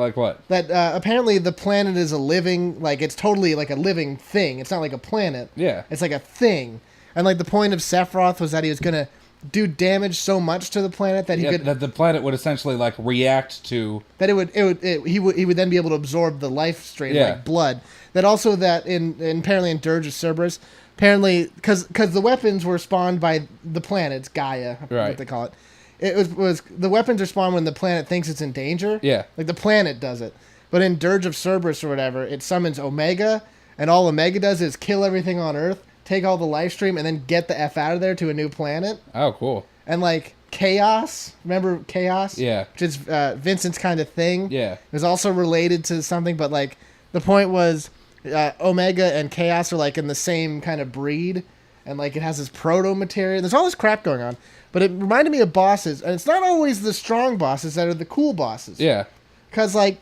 That apparently the planet is a living, like it's totally like a living thing. It's not like a planet. Yeah. It's like a thing. And like the point of Sephiroth was that he was gonna do damage so much to the planet that that the planet would essentially like react to that he would then be able to absorb the life strain like blood. That also that apparently in Dirge of Cerberus, apparently because the weapons were spawned by the planets Gaia, right. what they call it. It was the weapons are spawned when the planet thinks it's in danger. Yeah, like the planet does it. But in Dirge of Cerberus or whatever, it summons Omega, and all Omega does is kill everything on Earth, take all the life stream, and then get the F out of there to a new planet. Oh, cool. And like Chaos, remember Chaos? Yeah. Which is Vincent's kind of thing. Yeah. It was also related to something, but like the point was Omega and Chaos are like in the same kind of breed, and like it has this proto material. There's all this crap going on. But it reminded me of bosses, and it's not always the strong bosses that are the cool bosses. Yeah. Because, like,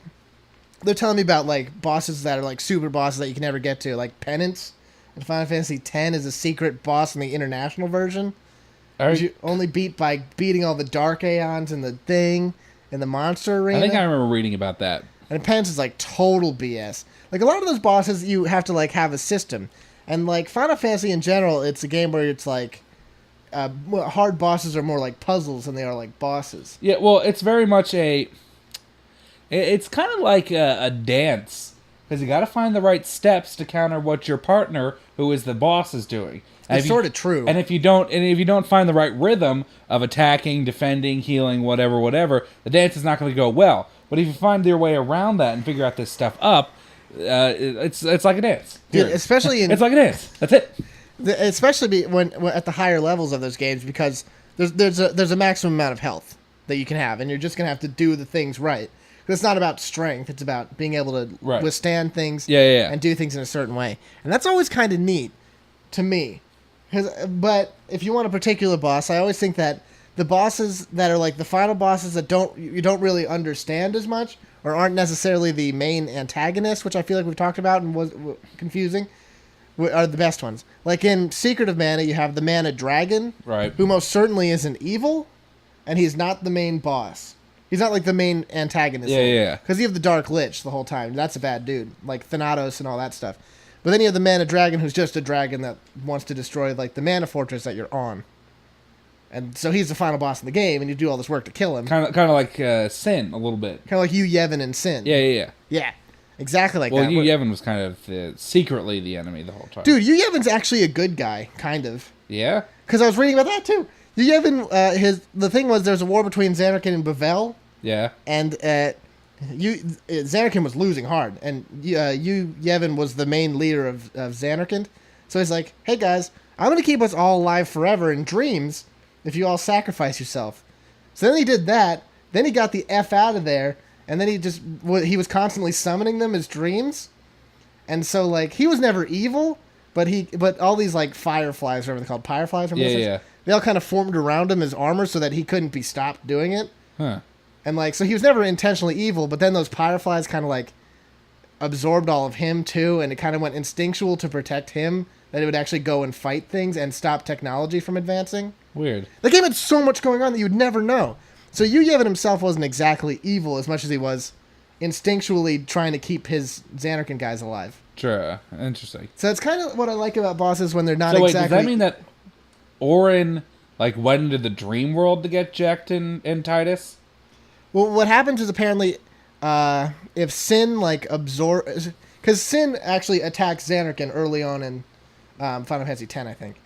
they're telling me about, like, bosses that are, like, super bosses that you can never get to. Like, Penance in Final Fantasy X is a secret boss in the international version. Which you only beat by beating all the Dark Aeons in the thing, in the monster arena. I think I remember reading about that. And Penance is, like, total BS. Like, a lot of those bosses, you have to, like, have a system. And, like, Final Fantasy in general, it's a game where it's, like... hard bosses are more like puzzles than they are like bosses. Yeah, well, it's very much it's kind of like a dance, because you got to find the right steps to counter what your partner, who is the boss, is doing. It's sort of true. And if you don't find the right rhythm of attacking, defending, healing, whatever, the dance is not going to go well. But if you find your way around that and figure out this stuff up, it's like it is. Dude, especially in... It's like it is. That's it. Especially when at the higher levels of those games, because there's a maximum amount of health that you can have, and you're just gonna have to do the things right. It's not about strength; it's about being able to withstand things, and do things in a certain way. And that's always kind of neat to me. But if you want a particular boss, I always think that the bosses that are like the final bosses that you don't really understand as much, or aren't necessarily the main antagonist, which I feel like we've talked about and was confusing, are the best ones. Like in Secret of Mana, you have the Mana Dragon, who most certainly isn't evil, and he's not the main boss. He's not like the main antagonist. Yeah. Because you have the Dark Lich the whole time. That's a bad dude, like Thanatos and all that stuff. But then you have the Mana Dragon, who's just a dragon that wants to destroy like the Mana Fortress that you're on. And so he's the final boss in the game, and you do all this work to kill him. Kind of like Sin, a little bit. Kind of like Yu Yevon and Sin. Yeah. Yeah, exactly like that. that. Well, Yu Yevon was kind of secretly the enemy the whole time. Dude, Yu Yevon's actually a good guy, kind of. Yeah? Because I was reading about that, too. Yu Yevon, the thing was, there's a war between Zanarkand and Bavel. Yeah. And Zanarkand was losing hard, and Yu Yevon was the main leader of Zanarkand. So he's like, hey guys, I'm going to keep us all alive forever in dreams if you all sacrifice yourself. So then he did that, then he got the F out of there, and then he was constantly summoning them as dreams. And so, like, he was never evil, but all these, like, fireflies, whatever they're called, pyreflies? Yeah. They all kind of formed around him as armor so that he couldn't be stopped doing it. Huh. And, like, so he was never intentionally evil, but then those pyreflies kind of, like, absorbed all of him, too, and it kind of went instinctual to protect him, that it would actually go and fight things and stop technology from advancing. Weird. The game had so much going on that you'd never know. So Yu Yevon himself wasn't exactly evil as much as he was instinctually trying to keep his Zanarkand guys alive. Sure. Interesting. So it's kind of what I like about bosses when they're not exactly... exactly... does that mean that Orin, like, went into the dream world to get Jacked in Titus? Well, what happens is apparently if Sin, like, absorbs... Because Sin actually attacks Zanarkand early on in Final Fantasy X, I think.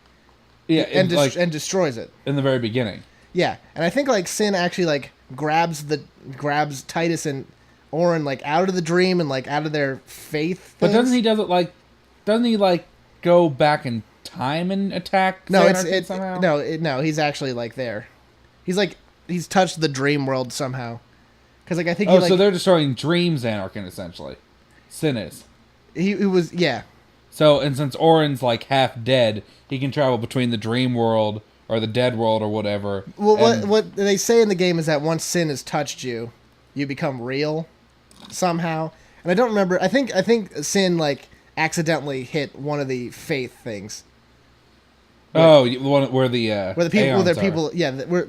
Yeah, and destroys it. In the very beginning. Yeah, and I think, like, Sin actually, like, grabs Titus and Orin, like, out of the dream and, like, out of their faith things. But doesn't he go back in time and attack Zanarkand somehow? No, he's actually, like, there. He's touched the dream world somehow. Because, like, I think so they're destroying dream Zanarkand, essentially. Sin is. He was, yeah. So, and since Orin's, like, half dead, he can travel between the dream world or the dead world or whatever. Well, what they say in the game is that once Sin has touched you, you become real somehow. And I don't remember. I think Sin, like, accidentally hit one of the faith things. The one where the people, yeah, where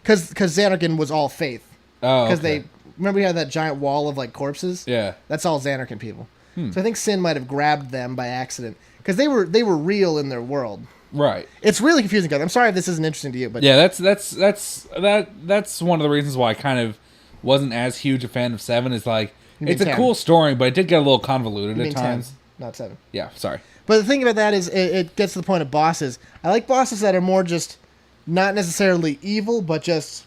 because Zanarkand was all faith. Oh, because they remember he had that giant wall of, like, corpses. Yeah, that's all Zanarkand people. So I think Sin might have grabbed them by accident because they were real in their world. Right. It's really confusing, guys. I'm sorry if this isn't interesting to you, but yeah, that's one of the reasons why I kind of wasn't as huge a fan of 7. Is like it's 10. A cool story, but it did get a little convoluted at times. 10, not 7. Yeah, sorry. But the thing about that is it gets to the point of bosses. I like bosses that are more just not necessarily evil, but just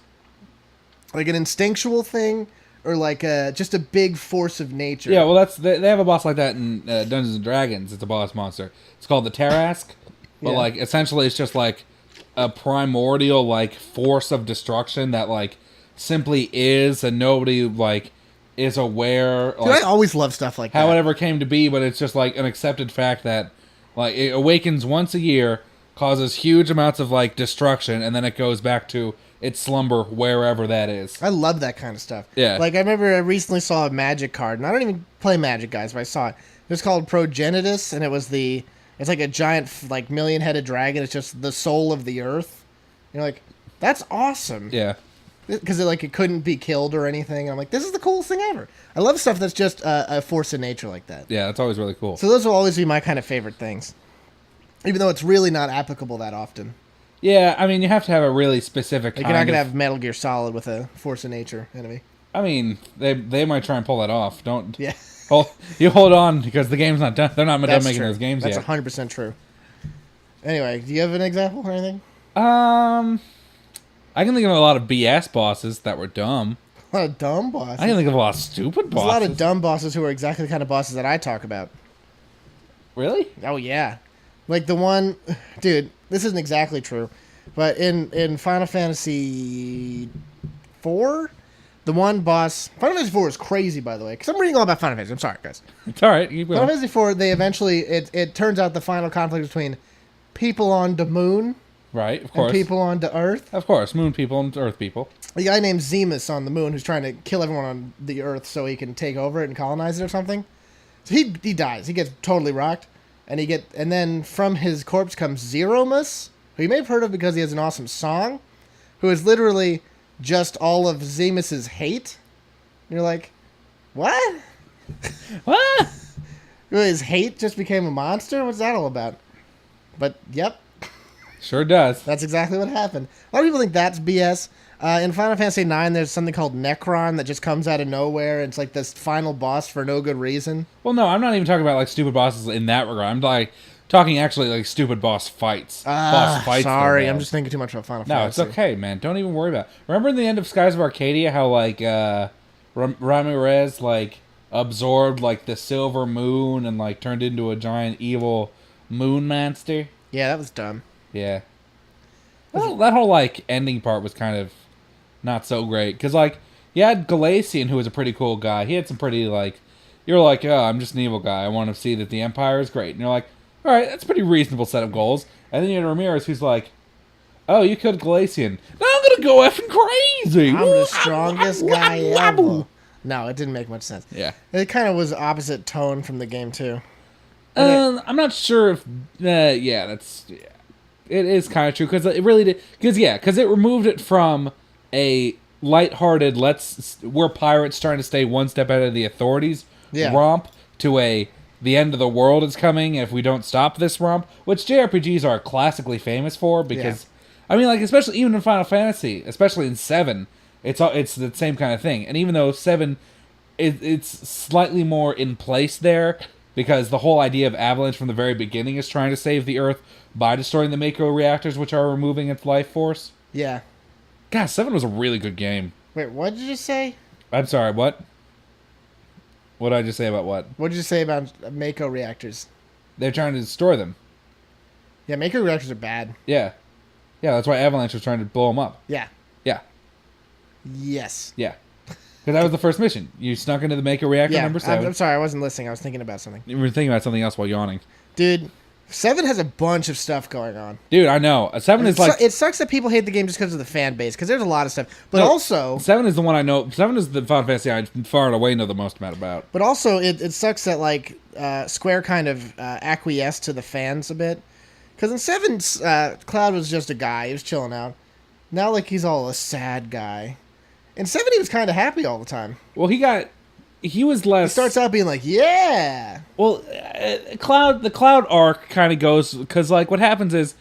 like an instinctual thing. Or like just a big force of nature. Yeah, well, they have a boss like that in Dungeons and Dragons. It's a boss monster. It's called the Tarask, but like essentially it's just like a primordial like force of destruction that like simply is, and nobody like is aware. Dude, I always love stuff like that. How it ever came to be, but it's just like an accepted fact that like it awakens once a year, causes huge amounts of like destruction, and then it goes back to its slumber wherever that is. I love that kind of stuff. Yeah. Like, I remember I recently saw a Magic card, and I don't even play Magic, guys, but I saw it. It was called Progenitus, and it's like a giant, like, million-headed dragon. It's just the soul of the earth. You're like, that's awesome. Yeah. Because, like, it couldn't be killed or anything. And I'm like, this is the coolest thing ever. I love stuff that's just a force of nature like that. Yeah, that's always really cool. So those will always be my kind of favorite things. Even though it's really not applicable that often. Yeah, I mean, you have to have a really specific kind you're not going to have Metal Gear Solid with a force of nature enemy. I mean, they might try and pull that off. Don't... Yeah. You hold on, because the game's not done. They're not done making those games yet. That's 100% true. Anyway, do you have an example or anything? I can think of a lot of BS bosses that were dumb. A lot of dumb bosses. I can think of a lot of stupid bosses. There's a lot of dumb bosses who are exactly the kind of bosses that I talk about. Really? Oh, yeah. Like the one... Dude, this isn't exactly true. But in Final Fantasy IV, the one boss... Final Fantasy IV is crazy, by the way. Because I'm reading all about Final Fantasy. I'm sorry, guys. It's all right. Keep going. Final Fantasy IV, they eventually... It turns out the final conflict between people on the moon... Right, of course. And people on the Earth. Of course, moon people and Earth people. A guy named Zemus on the moon who's trying to kill everyone on the Earth so he can take over it and colonize it or something. So he dies. He gets totally rocked. And then from his corpse comes Zeromus, who you may have heard of because he has an awesome song, who is literally just all of Zemus's hate. And you're like, what? What? His hate just became a monster? What's that all about? But, yep. Sure does. That's exactly what happened. A lot of people think that's BS. In Final Fantasy IX, there's something called Necron that just comes out of nowhere. It's like this final boss for no good reason. Well, no, I'm not even talking about like stupid bosses in that regard. I'm like talking actually like stupid boss fights. Boss fights. Sorry, I'm just thinking too much about Final Fantasy. No, it's okay, man. Don't even worry about it. Remember in the end of Skies of Arcadia how like Ramirez like absorbed like the silver moon and like turned into a giant evil moon monster? Yeah, that was dumb. Yeah. Well, that whole, like, ending part was kind of not so great. Because, like, you had Galatian, who was a pretty cool guy. He had some pretty, like... You're like, oh, I'm just an evil guy. I want to see that the Empire is great. And you're like, all right, that's a pretty reasonable set of goals. And then you had Ramirez, who's like, oh, you killed Galatian. Now I'm going to go effing crazy. I'm the strongest guy ever. No, it didn't make much sense. Yeah. It kind of was opposite tone from the game, too. I'm not sure if... yeah, that's... Yeah. It is kind of true, because it really did... Because it removed it from a lighthearted, we're pirates trying to stay one step ahead of the authorities romp, to the end of the world is coming if we don't stop this romp, which JRPGs are classically famous for, because... Yeah. I mean, like, especially even in Final Fantasy, especially in 7, it's the same kind of thing. And even though 7, it's slightly more in place there, because the whole idea of Avalanche from the very beginning is trying to save the Earth by destroying the Mako reactors, which are removing its life force. Yeah. God, 7 was a really good game. Wait, what did you say? I'm sorry, what? What did I just say about what? What did you say about Mako reactors? They're trying to destroy them. Yeah, Mako reactors are bad. Yeah. Yeah, that's why Avalanche was trying to blow them up. Yeah. Yeah. Yes. Yeah. Because that was the first mission. You snuck into the Mako reactor number 7. I'm sorry, I wasn't listening. I was thinking about something. You were thinking about something else while yawning. Dude, 7 has a bunch of stuff going on. Dude, I know. 7 is like... It sucks that people hate the game just because of the fan base, because there's a lot of stuff. But also... 7 is the one I know... 7 is the Final Fantasy I far and away know the most about. But also, it sucks that, like, Square kind of acquiesced to the fans a bit. Because in 7, Cloud was just a guy. He was chilling out. Now, like, he's all a sad guy. In 7, he was kind of happy all the time. Well, he was less... He starts out being like, yeah! Well, the Cloud arc kind of goes... Because, like, what happens is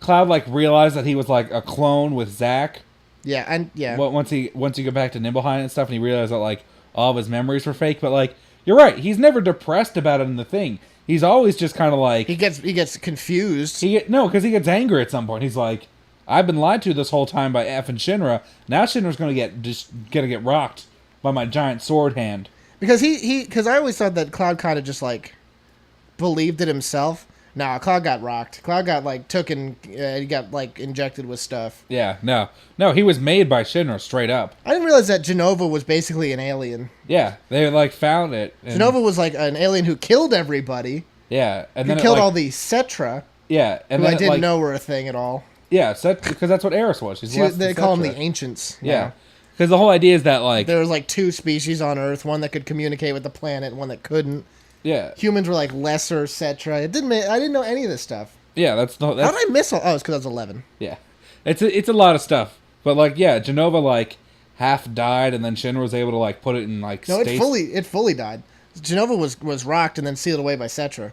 Cloud, like, realized that he was, like, a clone with Zack. Yeah, and, yeah. Once you go back to Nibelheim and stuff, and he realized that, like, all of his memories were fake. But, like, you're right. He's never depressed about it in the thing. He's always just kind of like... He gets confused. No, because he gets angry at some point. He's like, I've been lied to this whole time by F and Shinra. Now Shinra's going to get rocked by my giant sword hand. Because because I always thought that Cloud kind of just, like, believed it himself. Nah, Cloud got rocked. Cloud got, like, he got, like, injected with stuff. Yeah, no, he was made by Shinra, straight up. I didn't realize that Genova was basically an alien. Yeah, they, like, found it. Genova was, like, an alien who killed everybody. Yeah, and then killed all the Cetra. Yeah, and who then I didn't know were a thing at all. Yeah, because that's what Eris was. They call them the Ancients. Yeah. Because the whole idea is that, like... There was, like, 2 species on Earth, one that could communicate with the planet and one that couldn't. Yeah. Humans were, like, lesser, etc. I didn't know any of this stuff. Yeah, that's... How did I miss all... Oh, it's because I was 11. Yeah. It's a lot of stuff. But, like, yeah, Genova, like, half died, and then Shinra was able to, like, put it in, like... No, it fully died. Genova was rocked and then sealed away by Cetra.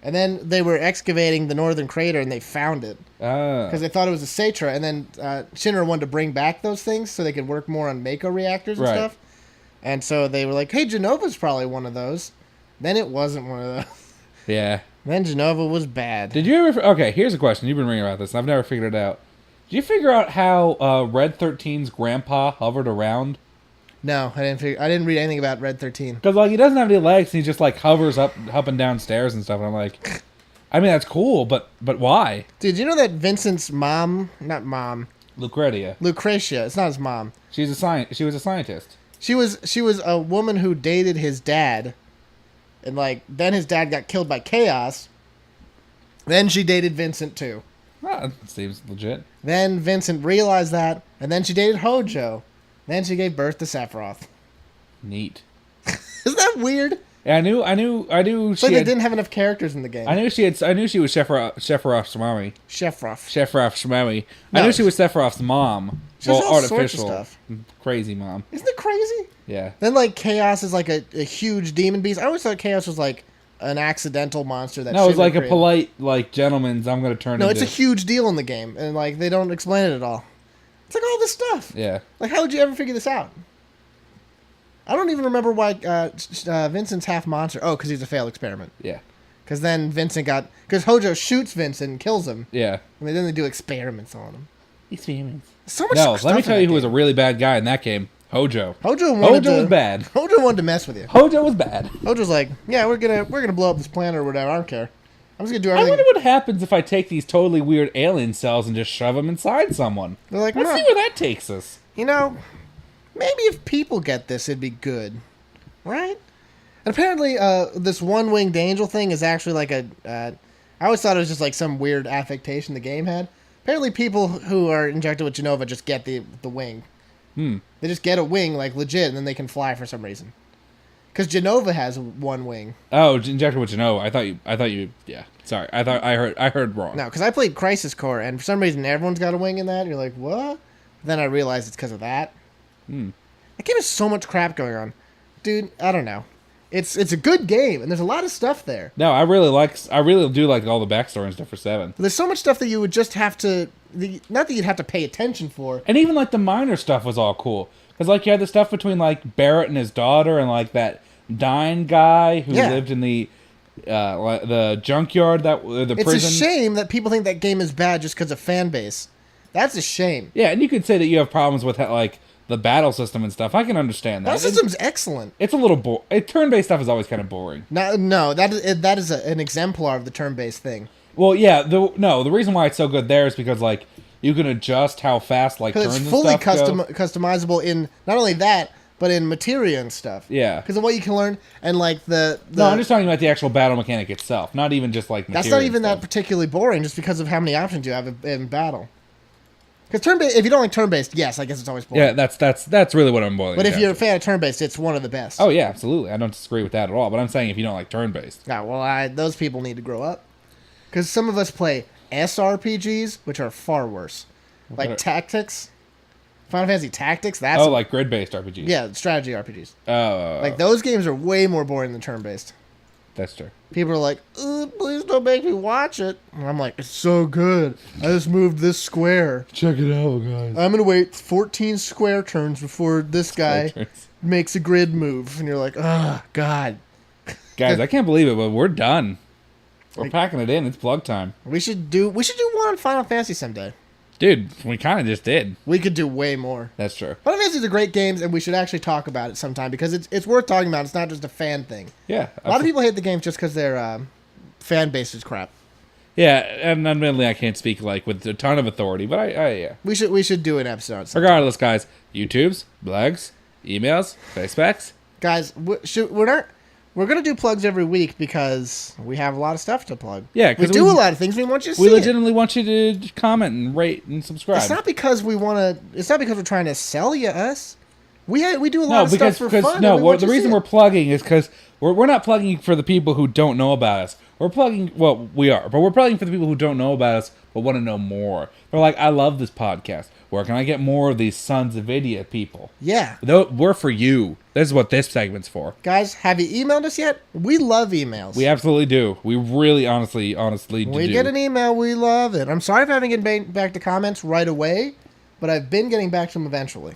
And then they were excavating the northern crater, and they found it. Because they thought it was a Cetra, and then Shinra wanted to bring back those things so they could work more on Mako reactors and stuff. And so they were like, hey, Genova's probably one of those. Then it wasn't one of those. Yeah. Then Genova was bad. Did you ever... Okay, here's a question. You've been reading about this, and I've never figured it out. Did you figure out how Red 13's grandpa hovered around No, I didn't read anything about Red 13. Because like he doesn't have any legs, and he just like hovers up and down stairs and stuff. And I'm like, I mean that's cool, but why? Dude, you know that Vincent's mom, not mom, Lucretia. It's not his mom. She was a scientist. She was a woman who dated his dad, and like then his dad got killed by chaos. Then she dated Vincent too. That seems legit. Then Vincent realized that, and then she dated Hojo. Then she gave birth to Sephiroth. Neat. Isn't that weird? Yeah, I knew. It's like they didn't have enough characters in the game. I knew she was Sephiroth's mommy. Sephiroth's mommy. No. I knew she was Sephiroth's mom. She was all artificial sorts of stuff. Crazy mom. Isn't it crazy? Yeah. Then like Chaos is like a huge demon beast. I always thought Chaos was like an accidental monster that. No, it's like a polite like gentleman's. I'm gonna turn. No, it's a huge deal in the game, and like they don't explain it at all. It's like all this stuff. Yeah. Like, how would you ever figure this out? I don't even remember why Vincent's half monster. Oh, because he's a failed experiment. Yeah. Because then because Hojo shoots Vincent and kills him. Yeah. And then they do experiments on him. Experiments. So much stuff. stuff. Let me tell you who was a really bad guy in that game. Hojo. Hojo was bad. Hojo wanted to mess with you. Hojo was bad. Hojo's like, yeah, we're gonna blow up this planet or whatever. I don't care. I'm just gonna do everything. I wonder what happens if I take these totally weird alien cells and just shove them inside someone. They're like, let's see where that takes us. You know, maybe if people get this, it'd be good, right? And apparently, this one-winged angel thing is actually like I always thought it was just like some weird affectation the game had. Apparently, people who are injected with Genova just get the wing. They just get a wing, like legit, and then they can fly for some reason. Because Genova has one wing. Oh, injected with Genova. I thought you. Yeah, sorry. I heard wrong. No, because I played Crisis Core, and for some reason everyone's got a wing in that. And you're like, what? Then I realized it's because of that. That game has so much crap going on, dude. I don't know. It's a good game, and there's a lot of stuff there. No, I really do like all the backstory and stuff for 7. But there's so much stuff that you would just have to, not that you'd have to pay attention for. And even like the minor stuff was all cool. Because like you had the stuff between like Barrett and his daughter, and like that Dine guy who lived in the junkyard, the prison. It's a shame that people think that game is bad just because of fan base. That's a shame. Yeah, and you could say that you have problems with like the battle system and stuff. I can understand that. Battle system's excellent. It's a little turn-based stuff is always kind of boring. No, that is an exemplar of the turn-based thing. Well, yeah, the reason why it's so good there is because like you can adjust how fast like turns and stuff it's fully customizable in not only that, but in materia and stuff. Yeah, because of what you can learn and like the. No, I'm just talking about the actual battle mechanic itself, not even just like. That's not even that particularly boring, just because of how many options you have in battle. Because turn-based, if you don't like turn-based, yes, I guess it's always boring. Yeah, that's really what I'm boiling. But if you're a fan of turn-based, it's one of the best. Oh yeah, absolutely. I don't disagree with that at all. But I'm saying if you don't like turn-based. Yeah, well, those people need to grow up. Because some of us play SRPGs, which are far worse. Like Tactics. Final Fantasy Tactics. That's like grid-based RPGs. Yeah, strategy RPGs. Oh. Like those games are way more boring than turn-based. That's true. People are like, please don't make me watch it. And I'm like, it's so good. I just moved this square. Check it out, guys. I'm going to wait 14 square turns before this guy makes a grid move. And you're like, oh, God. Guys, I can't believe it, but we're done. We're packing it in. It's plug time. We should do one on Final Fantasy someday. Dude, we kind of just did. We could do way more. That's true. Final Fantasy are great games, and we should actually talk about it sometime because it's worth talking about. It's not just a fan thing. Yeah. A lot of people hate the games just because their fan base is crap. Yeah, and admittedly, I can't speak like with a ton of authority, but yeah. We should do an episode sometime. Regardless, guys, YouTubes, blogs, emails, Facebooks. Guys, we're going to do plugs every week because we have a lot of stuff to plug. Yeah, because we do a lot of things. We want you to see. We legitimately want you to comment and rate and subscribe. It's not because it's not because we're trying to sell you us. We do a lot of stuff for fun. No, the reason we're plugging is because we're not plugging for the people who don't know about us. We're plugging, well, we are, but we're plugging for the people who don't know about us but want to know more. They're like, I love this podcast. Where can I get more of these sons of idiot people? Yeah. We're for you. This is what this segment's for. Guys, have you emailed us yet? We love emails. We absolutely do. We really, honestly do. We get an email, we love it. I'm sorry if I haven't get back to comments right away, but I've been getting back to them eventually.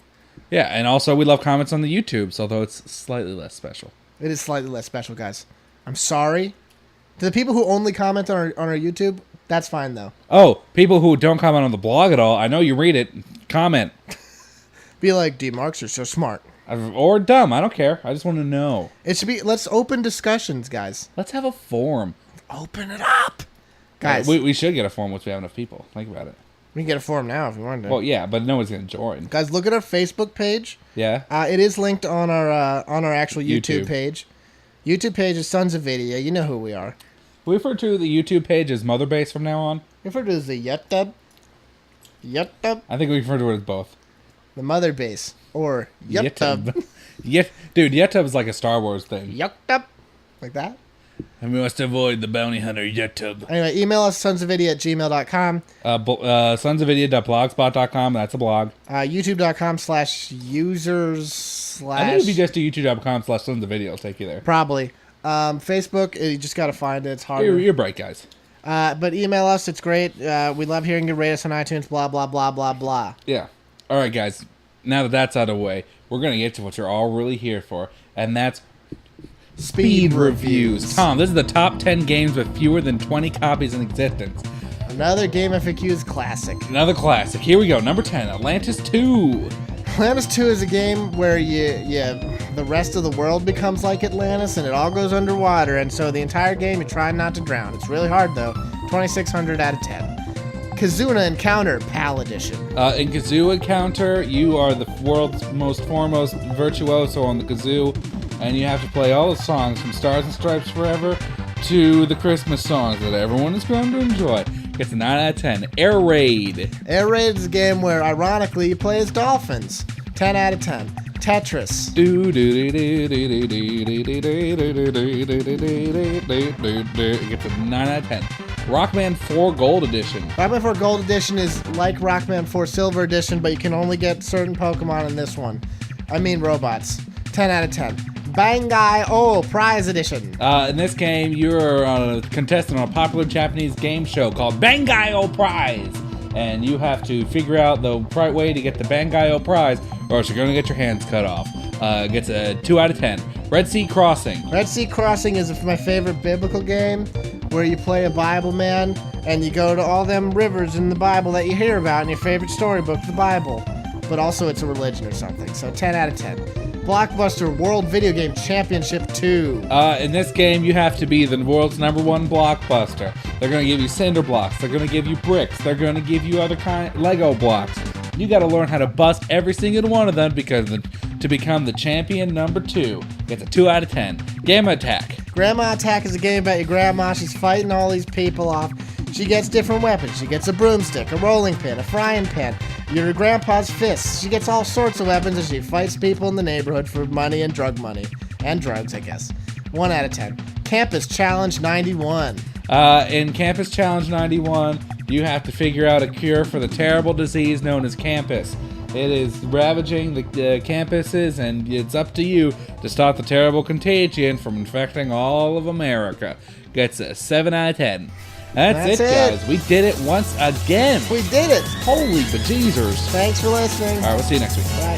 Yeah, and also we love comments on the YouTubes, although it's slightly less special. It is slightly less special, guys. I'm sorry. To the people who only comment on our YouTube, that's fine, though. Oh, people who don't comment on the blog at all, I know you read it. Comment. Be like, D-Marks are so smart. Or dumb. I don't care. I just want to know. It should be. Let's open discussions, guys. Let's have a forum. Open it up, guys. We should get a forum once we have enough people. Think about it. We can get a forum now if you wanted to. Well, yeah, but no one's gonna join. Guys, look at our Facebook page. Yeah. It is linked on our actual YouTube page. YouTube page is Sons of Video. You know who we are. We refer to the YouTube page as Mother Base from now on. We refer to it as the YouTube. YouTube. I think we refer to it as both. The Mother Base or YouTube. Dude, YouTube is like a Star Wars thing. YouTube. Like that. And we must avoid the bounty hunter YouTube. Anyway, email us sonsofvideo@gmail.com. Sonsofvideo.blogspot.com. That's a blog. YouTube.com/users/ I think if you just do youtube.com/sonsofvideo, it'll take you there. Probably. Facebook, you just got to find it. It's hard. You're bright, guys. But email us. It's great. We love hearing you. Rate us on iTunes. Blah, blah, blah, blah, blah. Yeah. All right, guys. Now that that's out of the way, we're going to get to what you're all really here for, and that's Speed reviews. Tom, this is the top 10 games with fewer than 20 copies in existence. Another Game FAQ's classic. Another classic. Here we go. Number 10, Atlantis 2. Atlantis 2 is a game where the rest of the world becomes like Atlantis and it all goes underwater, and so the entire game you're trying not to drown. It's really hard though. 2600 out of 10. Kazuna Encounter PAL Edition. In Kazoo Encounter, you are the world's most foremost virtuoso on the kazoo, and you have to play all the songs from Stars and Stripes Forever to the Christmas songs that everyone has grown to enjoy. Gets a 9 out of 10. Air Raid. Air Raid is a game where, ironically, you play as dolphins. 10 out of 10. Tetris. It gets a 9 out of 10. Rockman 4 Gold Edition. Rockman 4 Gold Edition is like Rockman 4 Silver Edition, but you can only get certain Pokemon in this one. I mean robots. 10 out of 10. Bangai-O Prize Edition. In this game, you're a contestant on a popular Japanese game show called Bangai-O Prize. And you have to figure out the right way to get the Bangai-O Prize, or else you're going to get your hands cut off. Gets a 2 out of 10. Red Sea Crossing. Red Sea Crossing is my favorite biblical game, where you play a Bible man, and you go to all them rivers in the Bible that you hear about in your favorite storybook, the Bible. But also it's a religion or something, so 10 out of 10. Blockbuster World Video Game Championship 2. In this game, you have to be the world's #1 blockbuster. They're going to give you cinder blocks. They're going to give you bricks. They're going to give you other Lego blocks. You got to learn how to bust every single one of them because to become the champion #2. Gets a 2 out of 10. Gamma Attack. Grandma Attack is a game about your grandma. She's fighting all these people off. She gets different weapons. She gets a broomstick, a rolling pin, a frying pan, your grandpa's fists. She gets all sorts of weapons as she fights people in the neighborhood for money. And drugs, I guess. 1 out of 10. Campus Challenge 91. In Campus Challenge 91, you have to figure out a cure for the terrible disease known as campus. It is ravaging the campuses, and it's up to you to stop the terrible contagion from infecting all of America. Gets a 7 out of 10. That's it, guys. We did it once again. We did it. Holy bejeezers. Thanks for listening. All right, we'll see you next week. Bye.